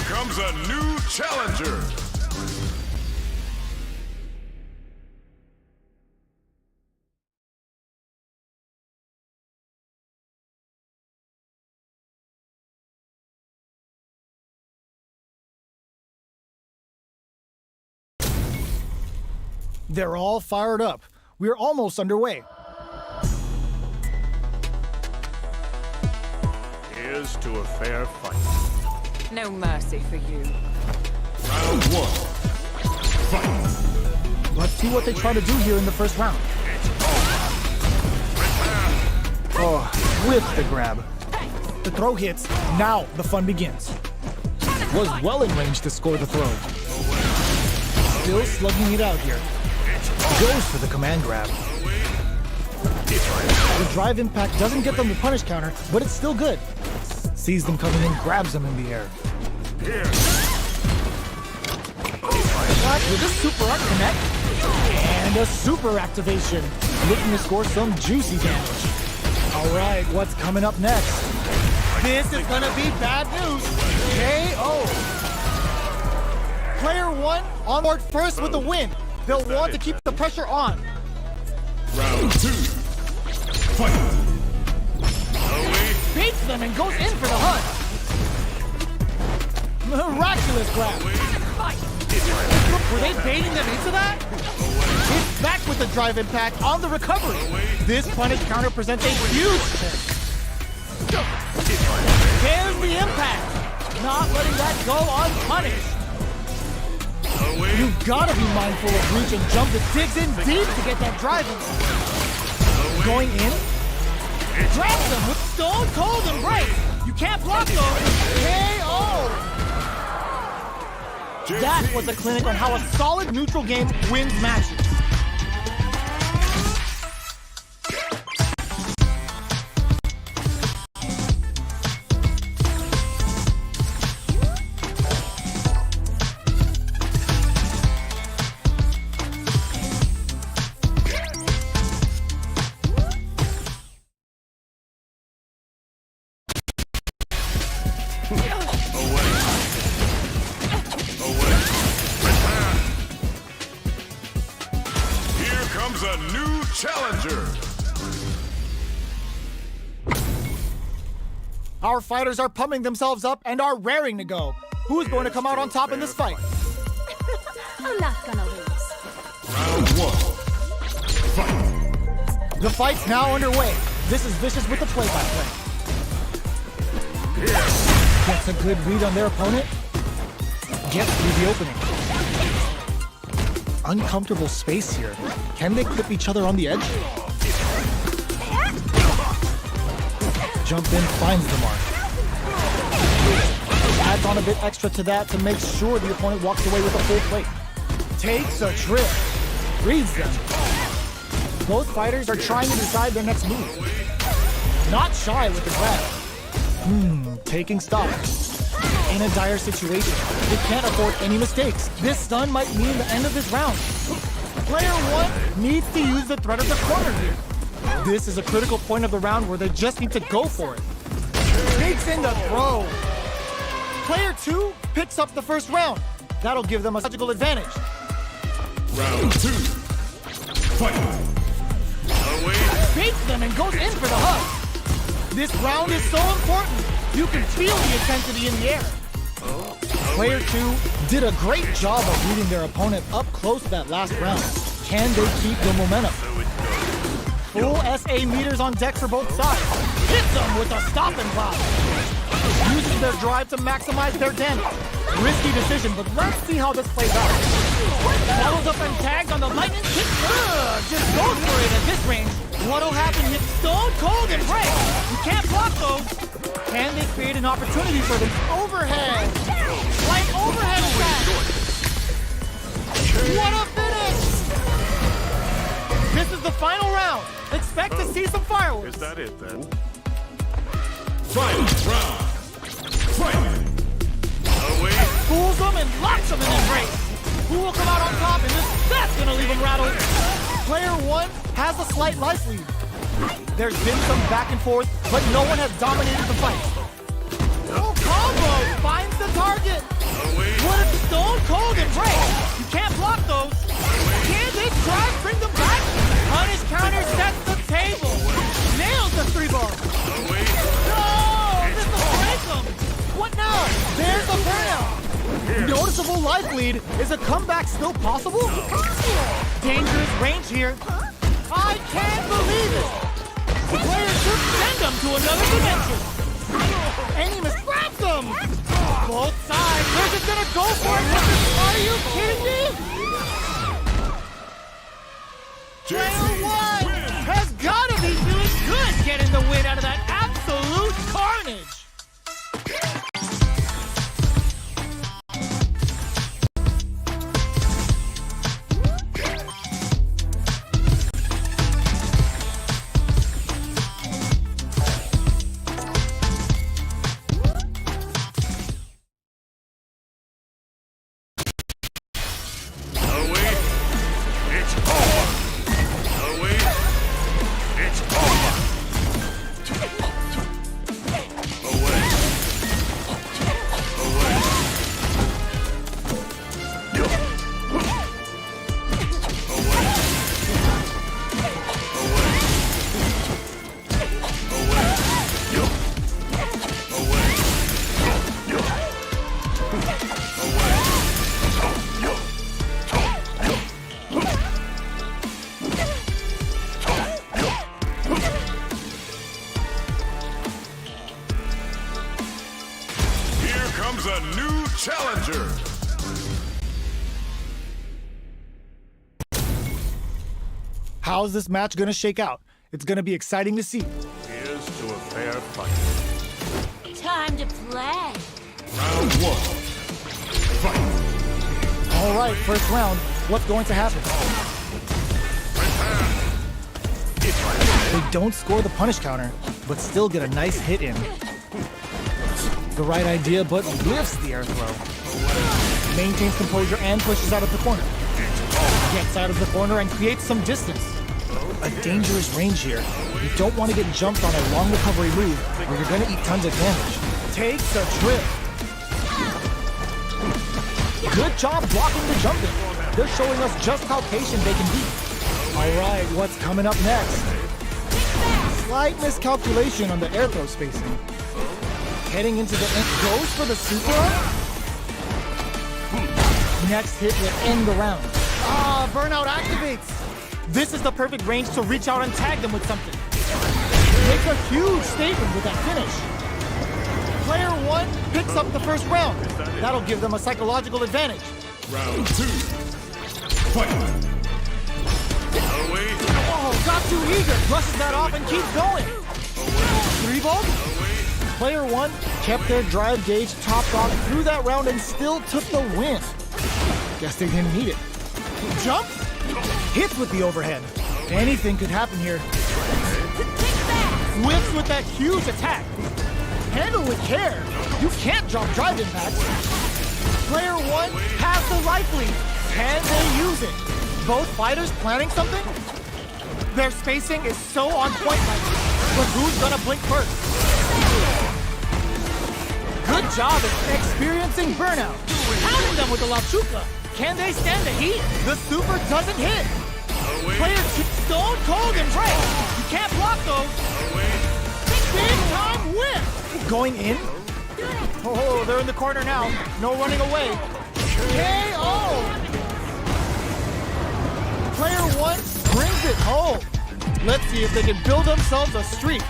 Comes a new challenger. They're all fired up. We're almost underway. Here's to a fair fight. No mercy for you. Round 1. Fight. Let's see what they try to do here in the first round. Oh, with the grab. The throw hits. Now the fun begins. Was well in range to score the throw. Still slugging it out here. Goes for the command grab. The drive impact doesn't get them the punish counter, but it's still good. Sees them coming in, grabs them in the air. Black with a super art connect and a super activation, looking to score some juicy damage. All right, what's coming up next? This is gonna be bad news. KO. Player 1 on board first with the win. They'll want to keep the pressure on. Round 2. Fight. Beats them and goes in for the hunt. Miraculous grab. Were they baiting them into that? It's back with the drive impact on the recovery. This punish counter presents a huge chance. There's the impact. Not letting that go unpunished. You've got to be mindful of reach and jump that digs in deep to get that drive in. Going in. Grabs them with Stone Cold Embrace. You can't block those. KO. That was a clinic on how a solid neutral game wins matches. Comes a new challenger. Our fighters are pumping themselves up and are raring to go. Who's going to come out on top in this fight? I'm not gonna lose. Round 1. Fight. The fight's now underway. This is Vicious with the play-by-play. Gets a good read on their opponent. Gets through the opening. Uncomfortable space here. Can they clip each other on the edge? Jump in, finds the mark. Adds on a bit extra to that to make sure the opponent walks away with a full plate. Takes a trip. Reads them. Both fighters are trying to decide their next move. Not shy with the grab. Taking stock. In a dire situation. They can't afford any mistakes. This stun might mean the end of this round. Player 1 needs to use the threat of the corner here. This is a critical point of the round where they just need to go for it. Takes in the throw. Player 2 picks up the first round. That'll give them a logical advantage. Round 2. Fight. Beats them and goes in for the hug. This round is so important. You can feel the intensity in the air. Player 2 did a great job of beating their opponent up close that last round. Can they keep the momentum? Full SA meters on deck for both sides. Hits them with a stop and block. Uses their drive to maximize their damage. Risky decision, but let's see how this plays out. Follows up and tags on the lightning kick. Just goes for it at this range. What'll happen if Stone Cold Embrace? You can't block those. Can they create an opportunity for them? Overhead! Like overhead attack! What a finish! This is the final round. Expect to see some fireworks. Is that it then? Final round. Fight. Fools them and locks them in Embrace. Who will come out on top in this? That's gonna leave them rattled. Player 1 has a slight life lead. There's been some back and forth, but no one has dominated the fight. Oh, combo finds the target. What a Stone Cold Embrace. You can't block those. Can this drive bring them back? Punish counter sets the table. Nails the 3-bar. No, this will break them. What now? There's the burnout. Noticeable life lead. Is a comeback still possible? Dangerous range here. I can't believe it. The player should send them to another dimension. Enimus grabs them. Both sides. They're just gonna go for it. Are you kidding me? Player 1 has gotta be feeling good getting the win out of that absolute carnage. comes a new challenger. How's this match gonna shake out? It's gonna be exciting to see. Here's to a fair fight. Time to play. Round one. Fight. All right, first round. What's going to happen? They don't score the punish counter, but still get a nice hit in. The right idea, but whiffs the air throw. Maintains composure and pushes out of the corner. Gets out of the corner and creates some distance. A dangerous range here. You don't want to get jumped on a long recovery move where you're going to eat tons of damage. Takes a trip. Good job blocking the jump in. They're showing us just how patient they can be. All right, what's coming up next? Slight miscalculation on the air throw spacing. Heading into the end, goes for the super up. Next hit will end the round. Burnout activates. This is the perfect range to reach out and tag them with something. Makes a huge statement with that finish. Player one picks up the first round. That'll give them a psychological advantage. Round two. Fight. Away. Oh, got too eager. Brushes that off and keeps going. 3-volt? Player one kept their drive gauge topped off through that round and still took the win. Guess they didn't need it. Jump? Hits with the overhead. Anything could happen here. Whips with that huge attack. Handle with care. You can't drop drive impacts. Player one has the life lead. Can they use it? Both fighters planning something? Their spacing is so on point right now. But who's gonna blink first? Good job at experiencing burnout. Pounding them with the Lachuka. Can they stand the heat? The super doesn't hit. Player two, stone cold and break. You can't block those. Big time whip. Going in? Oh, they're in the corner now. No running away. KO. Player one brings it home. Let's see if they can build themselves a streak.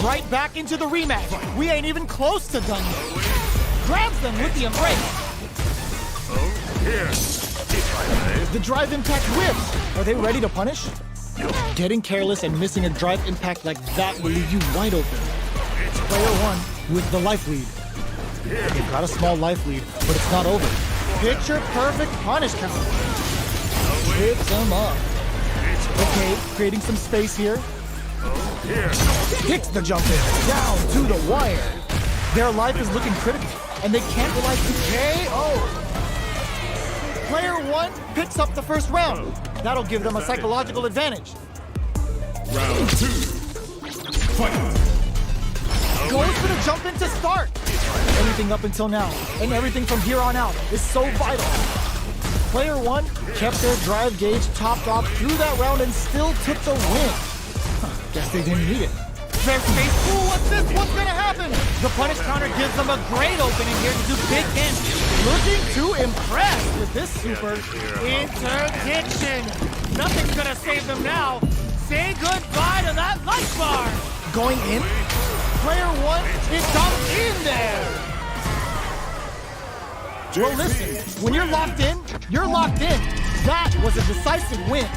Right back into the rematch. We ain't even close to done yet. Grabs them with the embrace. The drive impact whips. Are they ready to punish? Getting careless and missing a drive impact like that will leave you wide open. Player one with the life lead. They've got a small life lead, but it's not over. Picture perfect punish counter. Trips them up. Okay, creating some space here. Hits the jump in, down to the wire. Their life is looking critical, and they can't rely to KO. Player one picks up the first round. That'll give them a psychological advantage. Round two. Fight. Goes for the jump in to start. Everything up until now, and everything from here on out is so vital. Player one kept their drive gauge topped off through that round and still took the win. Guess they didn't need it. Their space. Ooh, what's this? What's gonna happen? The punish counter gives them a great opening here to do big damage. Looking to impress with this super. Interdiction. Nothing's gonna save them now. Say goodbye to that life bar. Going in? Player one is dumped in there. Well, listen, when you're locked in, you're locked in. That was a decisive win.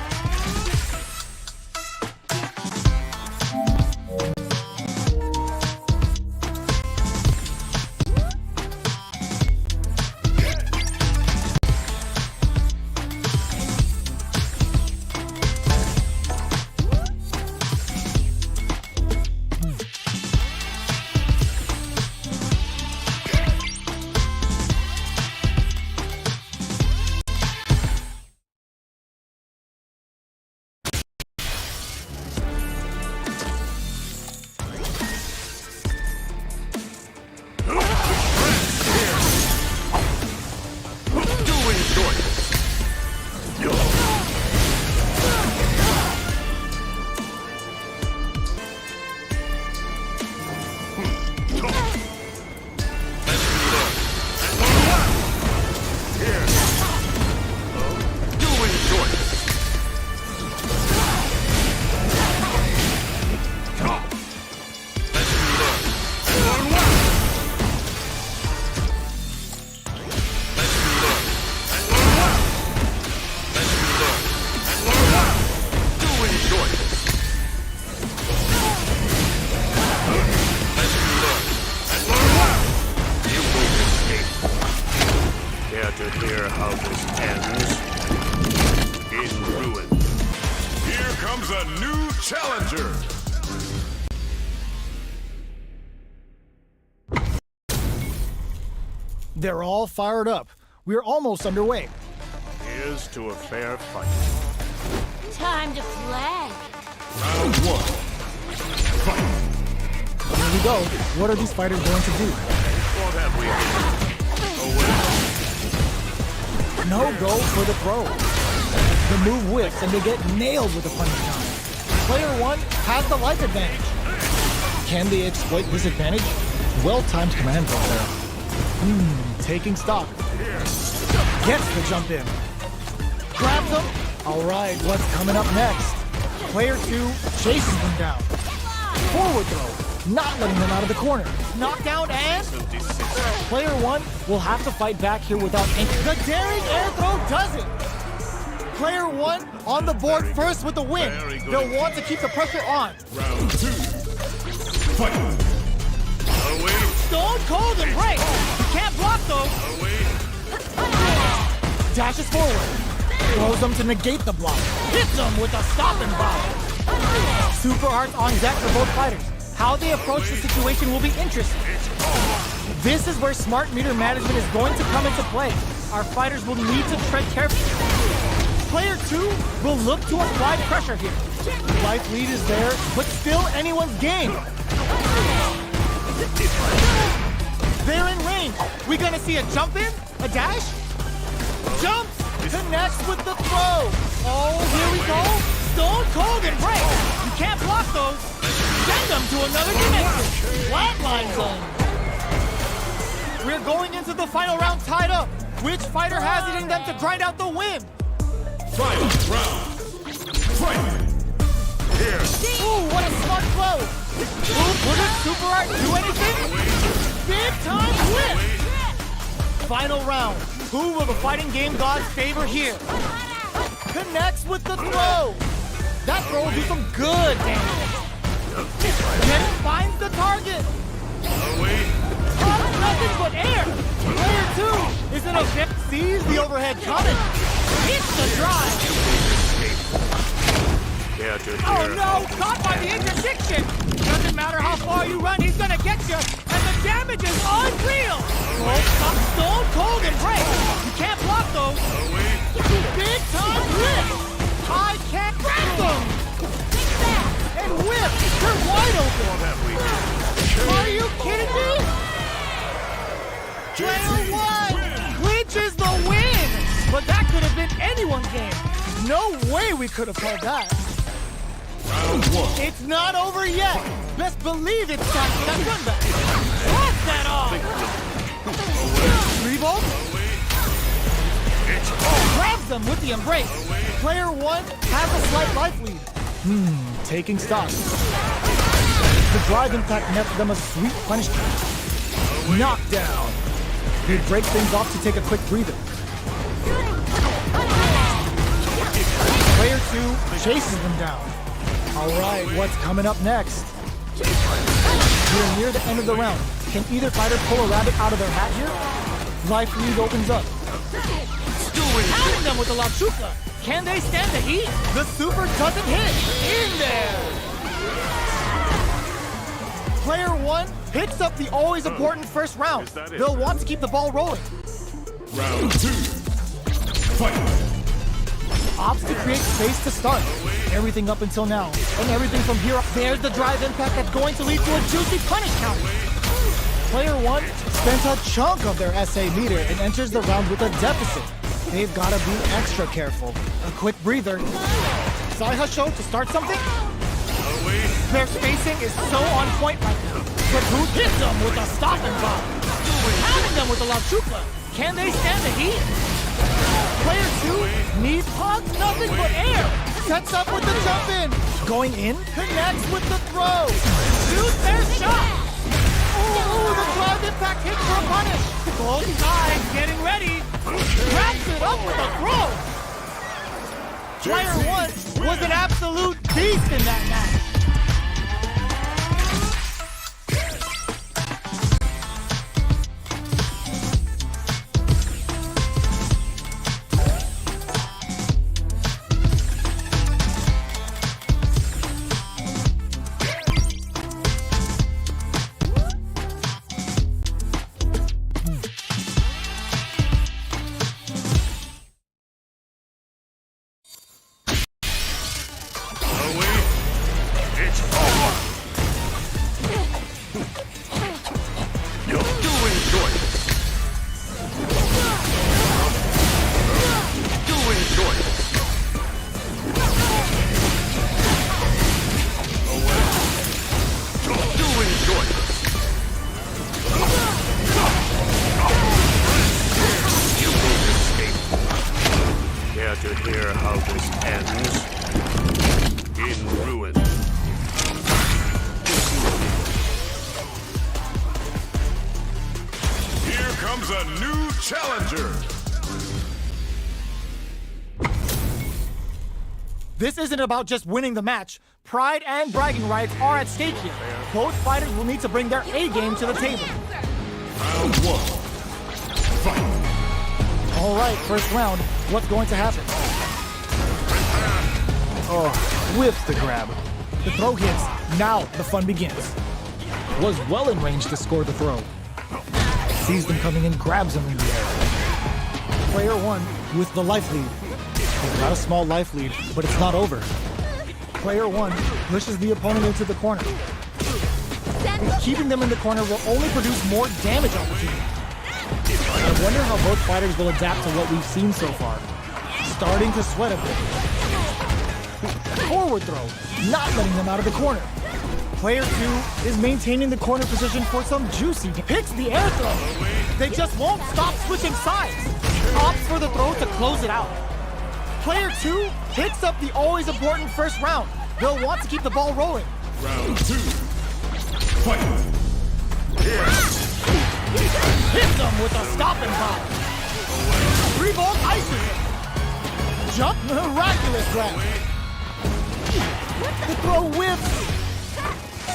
ends in ruin. Here comes a new challenger. They're all fired up. We're almost underway. Here's to a fair fight. Time to play. Round one. Fight. Here we go. What are these fighters going to do? What have we here? No go for the throw. The move whips and they get nailed with a punish counter. Player one has the life advantage. Can they exploit this advantage? Well-timed command throw there. Taking stock. Gets the jump in. Grabs him. All right, what's coming up next? Player two chases them down. Forward throw. Not letting them out of the corner. Knockdown and... Player one will have to fight back here without any... The daring air throw does it! Player one on the board first with the win. They'll want to keep the pressure on. Round two. Fight. Away, Stone Cold Embrace! You can't block though! away. Dashes forward. Throws them to negate the block. Hits them with a stopping bomb. Super arts on deck for both fighters. How they approach the situation will be interesting. This is where smart meter management is going to come into play. Our fighters will need to tread carefully. Player two will look to apply pressure here. Life lead is there, but still anyone's game. They're in range. We gonna see a jump in? A dash? Jumps! Connects with the throw. Oh, here we go. Stone Cold Embrace. You can't block those. Send them to another dimension. Flatline zone. We're going into the final round tied up. Which fighter has it in them to grind out the win? Final round. Fight. Ooh, what a smart blow. Ooh, wouldn't Super Art do anything? Big time whip. Final round. Who will the fighting game gods favor here? Connects with the throw. That throw will do some good damage. Then finds the target. Away. Nothing but air. Player two is in a bit. Sees the overhead coming. Hits the drive. Care to Oh hear no! Caught by the interdiction! Doesn't matter how far you run, he's gonna get you! And the damage is unreal! Stone Cold Embrace! You can't block those! Big time whip! I can't grab them! And whip! They're wide open! Are you kidding me? Player one! Clinches the win! But that could have been anyone's game! No way we could have called that! Round one. It's not over yet. Best believe it's time for that run back. Blast that off. Revolt. Grabs them with the embrace. Player one has a slight life lead. Taking stock. The drive impact nets them a sweet punishment. Knockdown. They break things off to take a quick breather. Player two chases them down. All right, what's coming up next? We're near the end of the round. Can either fighter pull a rabbit out of their hat here? Life lead opens up. Pounding them with the La Chuca. Can they stand the heat? The super doesn't hit. In there. Player one picks up the always important first round. They'll want to keep the ball rolling. Round two. Fight. Opts to create space to start. Everything up until now, and everything from here up. There's the drive impact that's going to lead to a juicy punish counter. Player one spent a chunk of their SA meter and enters the round with a deficit. They've got to be extra careful. A quick breather. Saihasho to start something? Their spacing is so on point right now. But who hits them with a stopping bomb? Pounding them with a La Chupa. Can they stand the heat? Player two needs hugs, nothing but air. Sets up with the jump in. Going in, connects with the throw. Shoots their shot. Ooh, the drive impact hit for a punish. Both sides getting ready. Wraps it up with a throw. Player one was an absolute beast in that match. to hear how this ends? In ruin. Here comes a new challenger. This isn't about just winning the match. Pride and bragging rights are at stake here. Both fighters will need to bring their A game to the table. Round one. Fight. All right, first round. What's going to happen? Oh, whiffs the grab. The throw hits. Now the fun begins. Was well in range to score the throw. Sees them coming in, grabs them in the air. Player one with the life lead. They've got a small life lead, but it's not over. Player one pushes the opponent into the corner. Keeping them in the corner will only produce more damage opportunity. I wonder how both fighters will adapt to what we've seen so far. Starting to sweat a bit. Forward throw, not letting them out of the corner. Player two is maintaining the corner position for some juicy. Picks the air throw. They just won't stop switching sides. Opts for the throw to close it out. Player two picks up the always important first round. They'll want to keep the ball rolling. Round two. Fight. Hits them with a stopping power. 3-volt ices him. Jump miraculous grab. The throw whips.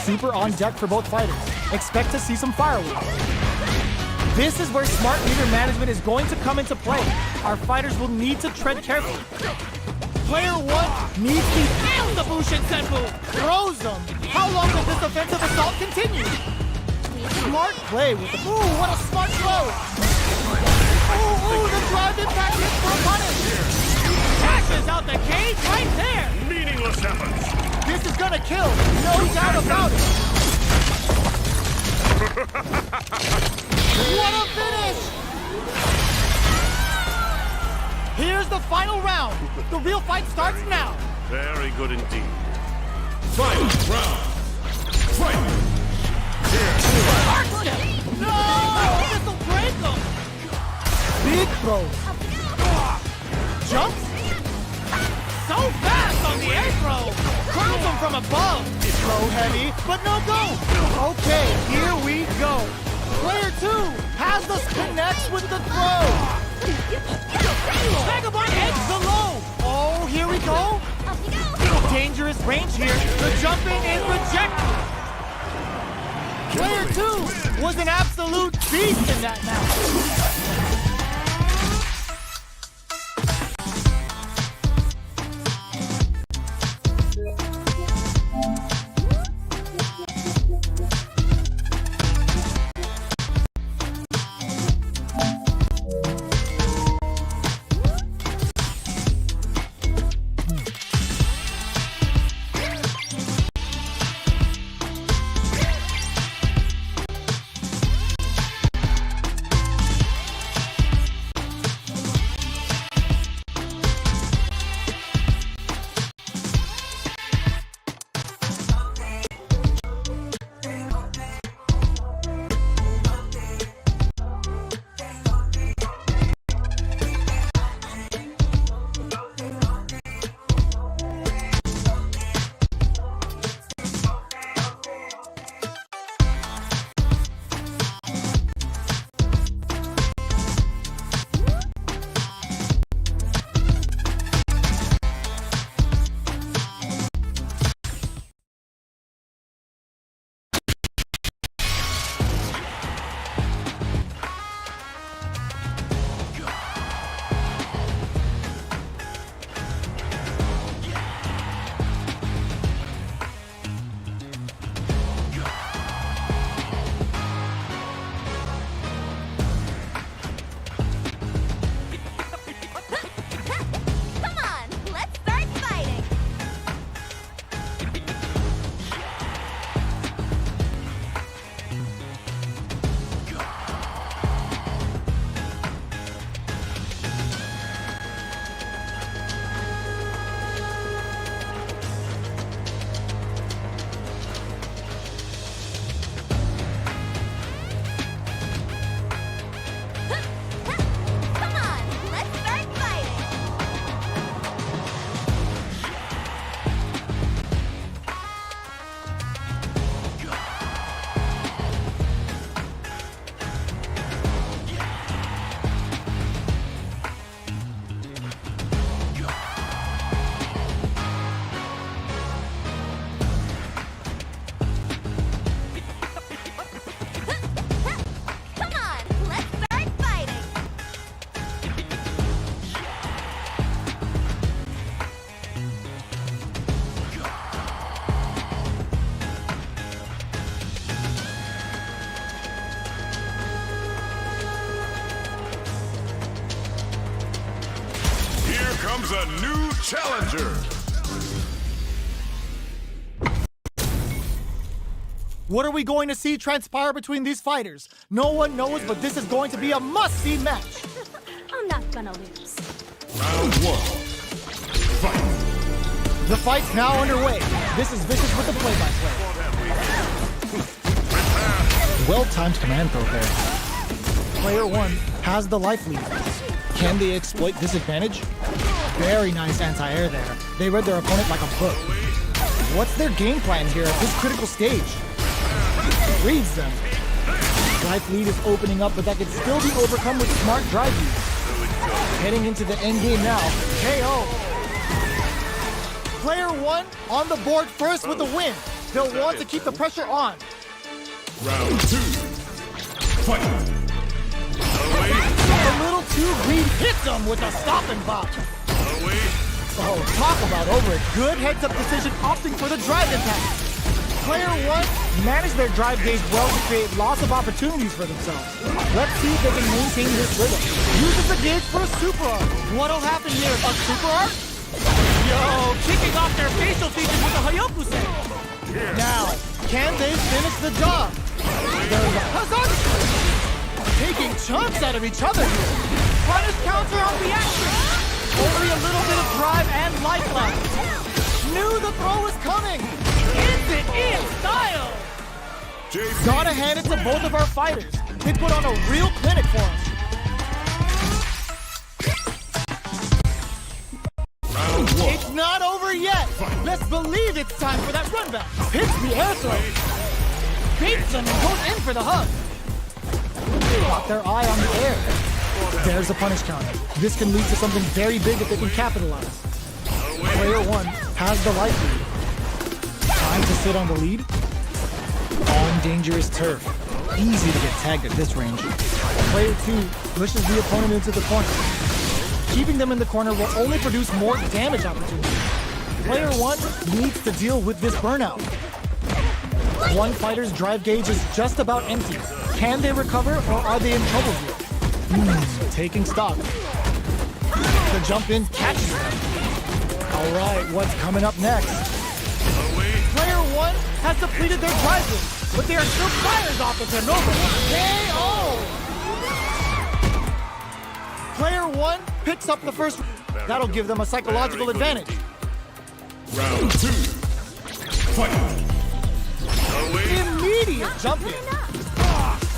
Super on deck for both fighters. Expect to see some fireworks. This is where smart leader management is going to come into play. Our fighters will need to tread carefully. Player one needs the Bushin Senpu. Throws them. How long does this offensive assault continue? Smart play with the... Ooh, what a smart throw! Ooh, the drive impact hit for a punish! Cashes out the cage right there! Meaningless efforts. This is gonna kill, no doubt about it! What a finish! Here's the final round. The real fight starts now. Very good indeed. Fight. Round. Fight. No! This'll break them! Big throws. Jumps. So fast on the air throw. Crowns him from above. Throw heavy, but no go. Okay, here we go. Player two has the connects with the throw. Vagabond edge the low. Oh, here we go. Dangerous range here. The jumping is rejected. Player two was an absolute beast in that match. comes a new challenger. What are we going to see transpire between these fighters? No one knows, but this is going to be a must-see match. I'm not gonna lose. Round one. Fight. The fight's now underway. This is Vicious with the play-by-play. Well-timed command throw there. Player one has the life lead. Can they exploit this advantage? Very nice anti-air there. They read their opponent like a book. What's their game plan here at this critical stage? Reads them. Life lead is opening up, but that can still be overcome with smart drive use. Heading into the end game now. KO. Player one on the board first with the win. They'll want to keep the pressure on. Round two. Fight. A little too greedy hits him with a stop and bop. Oh, talk about over it. Good heads-up decision opting for the drive impact. Player one managed their drive gauge well to create lots of opportunities for themselves. Let's see if they can maintain this rhythm. Uses the gauge for a super arc. What'll happen here? A super arc? Yo, kicking off their facial features with a Hayokusen. Now, can they finish the job? There's a Hazard! Taking chunks out of each other here. Punish counter on reaction. Only a little bit of drive and life left. Knew the throw was coming. Ends it in style. JP Gotta hand it to both of our fighters. They put on a real clinic for us. Round one. It's not over yet. Let's believe it's time for that run back. Hits the air throw. Baits him and goes in for the hug. Got their eye on the air. There's a punish counter. This can lead to something very big if they can capitalize. Player one has the life lead. Time to sit on the lead. On dangerous turf. Easy to get tagged at this range. Player two pushes the opponent into the corner. Keeping them in the corner will only produce more damage opportunities. Player one needs to deal with this burnout. One fighter's drive gauge is just about empty. Can they recover or are they in trouble here? Taking stock. The jump in catches them. All right, what's coming up next? Player one has depleted their drive gauge, but they are still fires off of Nova. KO! Player one picks up the first. That'll give them a psychological advantage. Round two. Fight. Immediate jump in.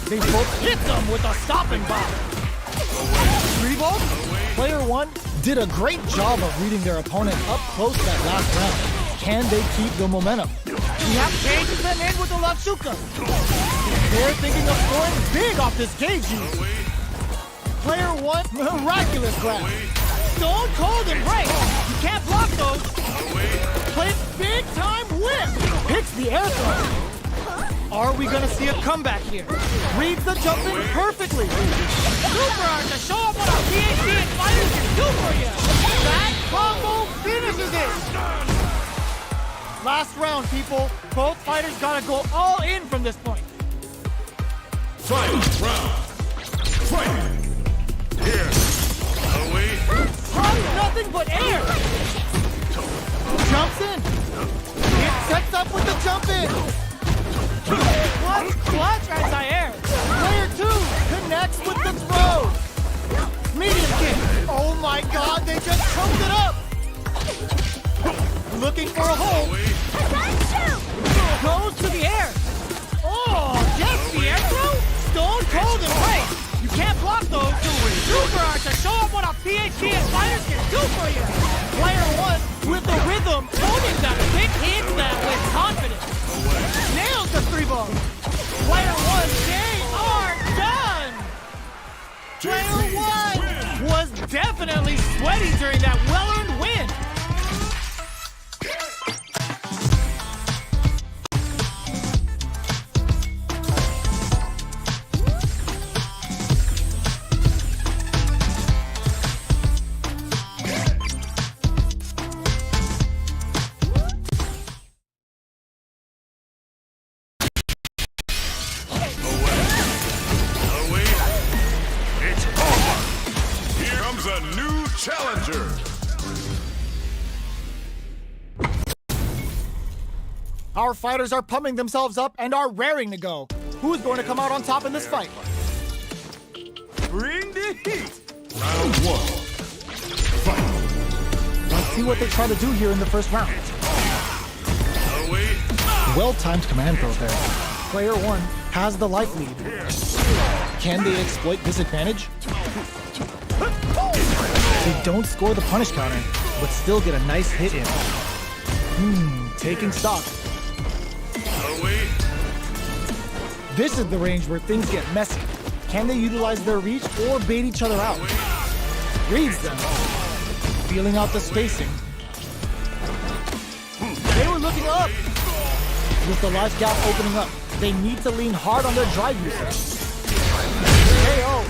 They both hit them with a stop and bop. Revolt? Player one did a great job of reading their opponent up close that last round. Can they keep the momentum? We have cages them in with the Latsuka. They're thinking of scoring big off this cage use. Player one, miraculous grab. Stone cold embrace. You can't block those. Play big time whip. Hits the air throw. Are we gonna see a comeback here? Reads the jump in perfectly. Super Art to show up what our PhD and fighters can do for you. That combo finishes it. Last round, people. Both fighters gotta go all in from this point. Fight. Round. Fight. Here. Away. Hug nothing but air. Jumps in. It sets up with the jump in. Clutch anti-air. Player two connects with the throw. Medium kick. Oh my god, they just choked it up. Looking for a hole. Goes to the air. Oh, gets the air throw? Stone cold embrace. You can't block those. Super Art to show up what a PhD and fighters can do for you. Player one with the rhythm. Owning that big hit that with confidence. Nails the three ball. Player one, they are done. Player one Was definitely sweaty during that well-earned win. Here comes a new challenger. Our fighters are pumping themselves up and are raring to go. Who's going to come out on top in this fight? Bring the heat. Round one. Fight. Let's see what they try to do here in the first round. Well-timed command throw there. Player one has the life lead. Can they exploit this advantage? They don't score the punish counter, but still get a nice hit in. Taking stock. This is the range where things get messy. Can they utilize their reach or bait each other out? Reads them. Feeling out the spacing. They were looking up. With the life gap opening up, they need to lean hard on their drive usage. KO.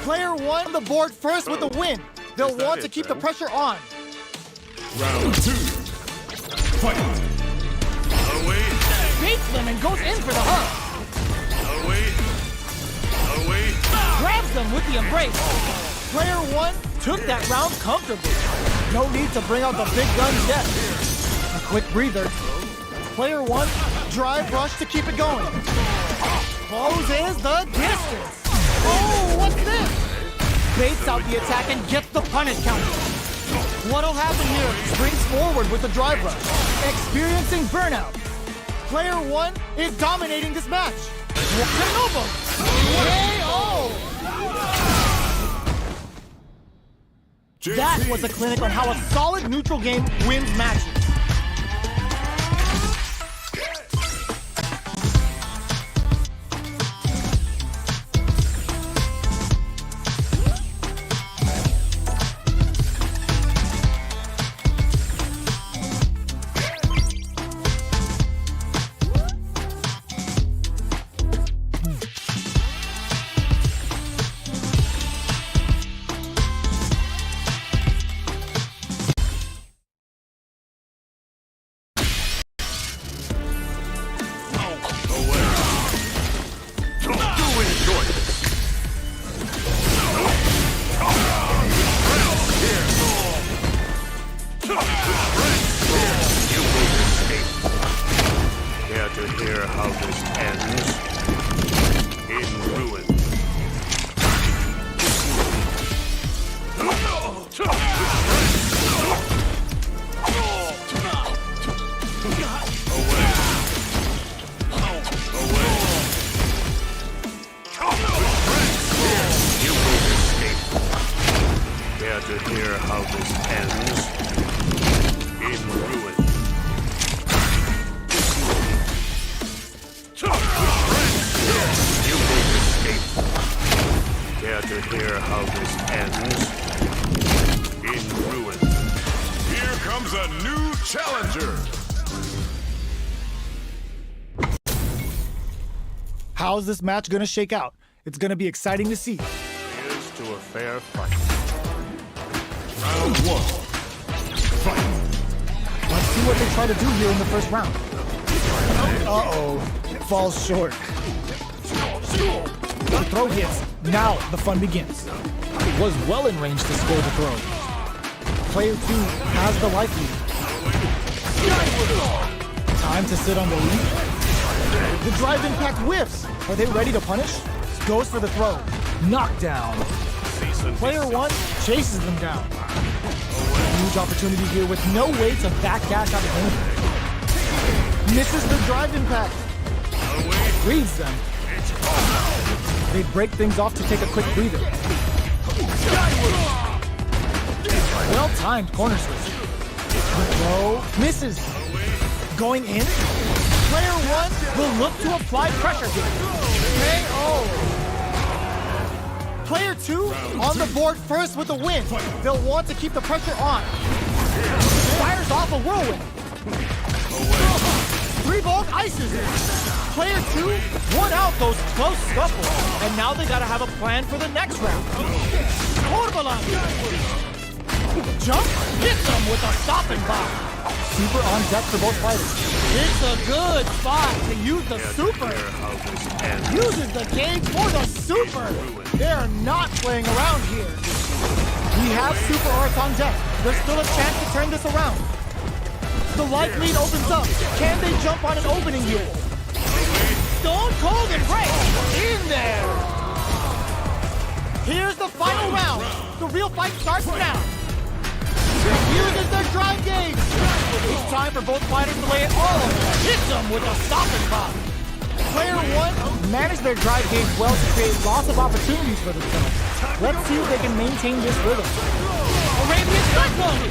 Player one on the board first with the win. They'll want to keep the pressure on. Round two. Fight. Baits them and goes in for the hug. Grabs them with the embrace. Player one took that round comfortably. No need to bring out the big guns yet. A quick breather. Player one, drive rush to keep it going. Closes the distance. Oh, what's this? Baits out the attack and gets the punish counter. What'll happen here? Springs forward with the drive rush. Experiencing burnout. Player one is dominating this match. Kenobo. KO! That was a clinic on how a solid neutral game wins matches. How's this match gonna shake out? It's gonna be exciting to see. Here's to a fair fight. Round one. Fight. Let's see what they try to do here in the first round. Uh-oh. Falls short. The throw hits. Now the fun begins. Was well in range to score the throw. Player two has the life lead. Time to sit on the lead. The drive impact whiffs. Are they ready to punish? Goes for the throw. Knockdown. Player one chases them down. Huge opportunity here with no way to backdash out of danger. Misses the drive impact. Reads them. They break things off to take a quick breather. Well-timed corner switch. The throw misses. Going in. Player one will look to apply pressure here. KO. Player two on the board first with the win. They'll want to keep the pressure on. Fires off a whirlwind. 3-volt ices it. Player two won out those close scuffles. And now they gotta have a plan for the next round. Corbalan. Jump, hit them with a stopping block. Super on deck for both fighters. It's a good spot to use the super. Uses the cage for the super. They're not playing around here. We have Super Arts on deck. There's still a chance to turn this around. The life lead opens up. Can they jump on an opening here? Stone Cold Embrace! In there! Here's the final round. The real fight starts now. Uses their drive gauge. It's time for both fighters to lay it all on them. Hit them with a stopping bomb. Player one managed their drive gauge well to create lots of opportunities for themselves. Let's see if they can maintain this rhythm. Arabian Cyclone!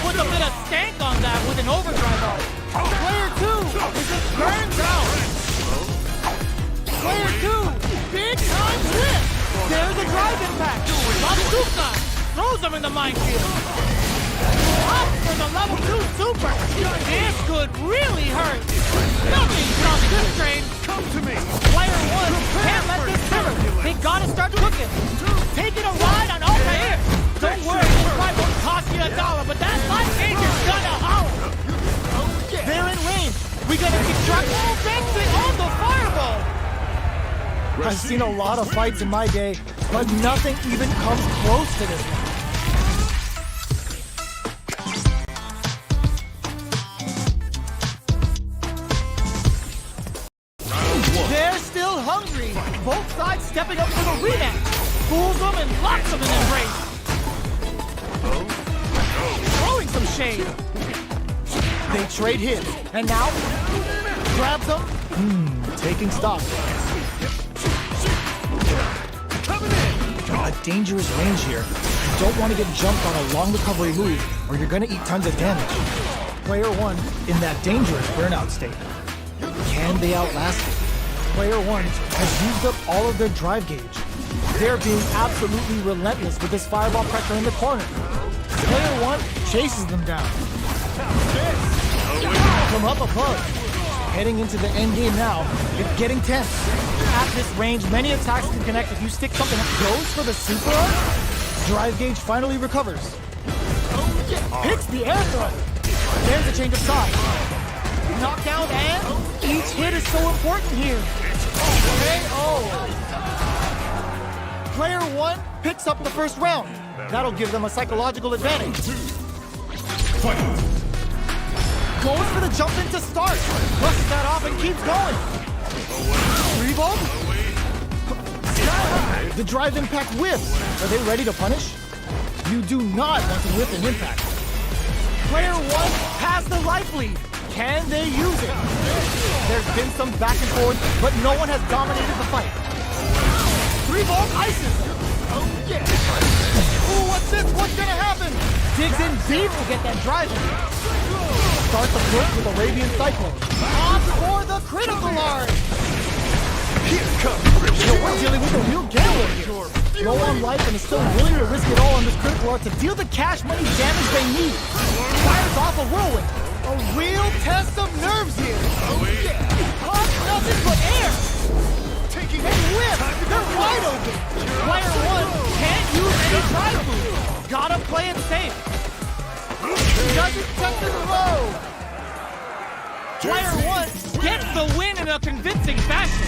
Put a bit of stank on that with an overdrive on. Player two is just burned out. Player two, big time flip. There's a drive impact. Bazooka throws him in the minefield. Up for the level 2 super. This could really hurt. Nothing stops this train. Come to me. Player one can't let this simmer. They gotta start cooking. Taking a ride on Altair. Don't worry, this ride won't cost you $1, but that life changer's gonna holler. They're in range. We gotta keep track. Oh, Bentley on the fireball. I've seen a lot of fights in my day, but nothing even comes close to this one. They're still hungry. Both sides stepping up for the rematch. Fools them and locks them in embrace. Throwing some shade. They trade hits, and now grabs them. Taking stock. A dangerous range here. You don't want to get jumped on a long recovery move, or you're gonna eat tons of damage. Player one in that dangerous burnout state. Can they outlast it? Player one has used up all of their drive gauge. They're being absolutely relentless with this fireball pressure in the corner. Player one chases them down. From up above. Heading into the end game now, it's getting tense. At this range, many attacks can connect if you stick something that goes for the super arc. Drive gauge finally recovers. Hits the air throw. There's a change of side. Knockdown, and each hit is so important here. KO. Player one picks up the first round. That'll give them a psychological advantage. Goes for the jump in to start. Busts that off and keeps going. Revolt. The drive impact whiffs. Are they ready to punish? You do not want to whiff an impact. Player one has the life lead. Can they use it? There's been some back and forth, but no one has dominated the fight. 3-volt ices. Oh yeah. Ooh, what's this? What's gonna happen? Digs in deep to get that drive in. Starts the flip with Arabian Cyclone. On for the critical art. Here comes We're dealing with a real gambler here. Low on life and is still willing to risk it all on this critical art to deal the cash money damage they need. Fires off a whirlwind. A real test of nerves here. Hot nothing but air. taking They whip. They're wide open. Player one can't use any drive move. Gotta play it safe. Doesn't touch the low. Player one gets the win in a convincing fashion.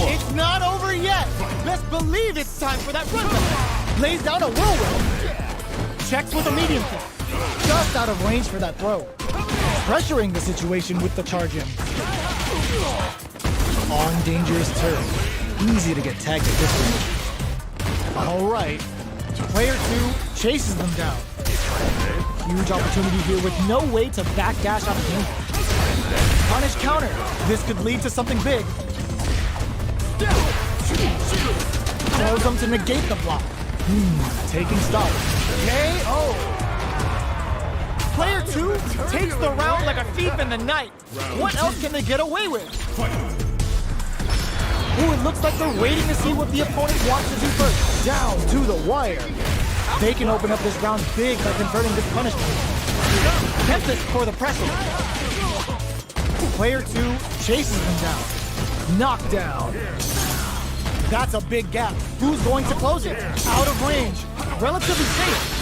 It's not over yet. Best believe it's time for that run back. Lays down a whirlwind. Checks with a medium kick. Just out of range for that throw. Pressuring the situation with the charge in. On dangerous turf. Easy to get tagged at this range. Alright. Player two chases them down. Huge opportunity here with no way to backdash out of danger. Punish counter. This could lead to something big. Throws them to negate the block. Taking stock. KO. Player two takes the round like a thief in the night. What else can they get away with? Ooh, it looks like they're waiting to see what the opponent wants to do first. Down to the wire. They can open up this round big by converting this punishment. Tempest for the pressure. Player two chases them down. Knockdown. That's a big gap. Who's going to close it? Out of range. Relatively safe.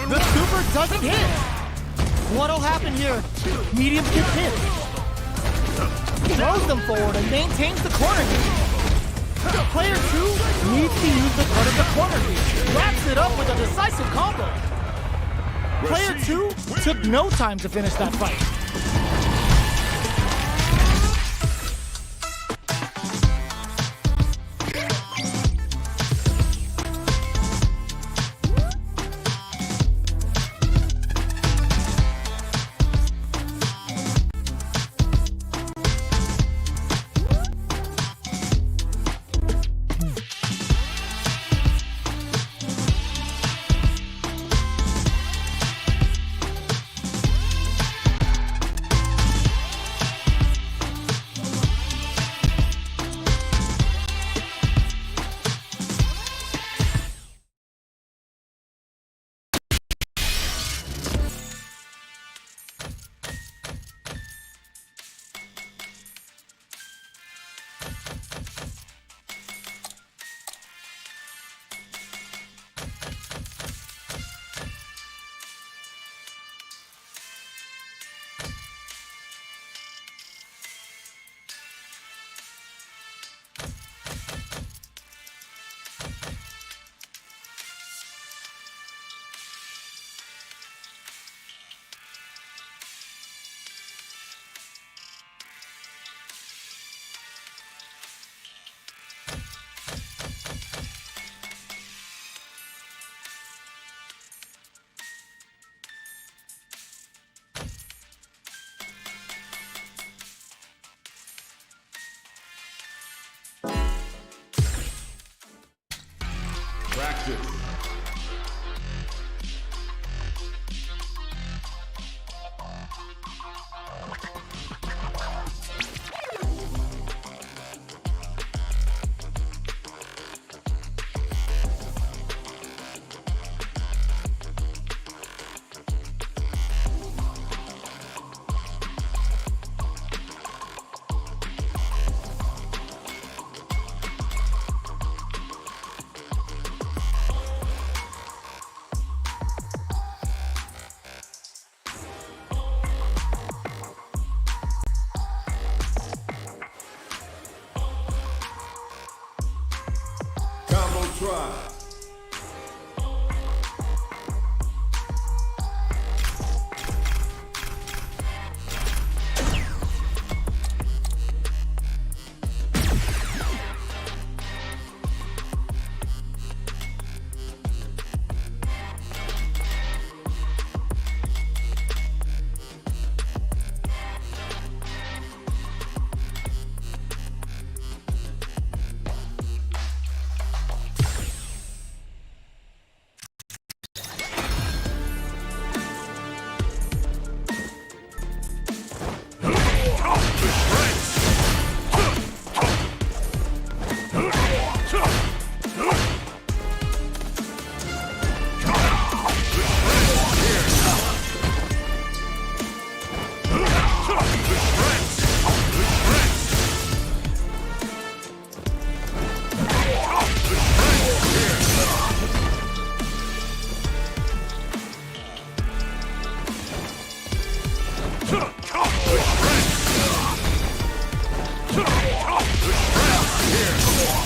The super doesn't hit. What'll happen here? Mediums get hit. Throws them forward and maintains the corner game. Player 2 needs to use the cut of the corner game. Wraps it up with a decisive combo. Player 2 took no time to finish that fight. Practice. Try. Here.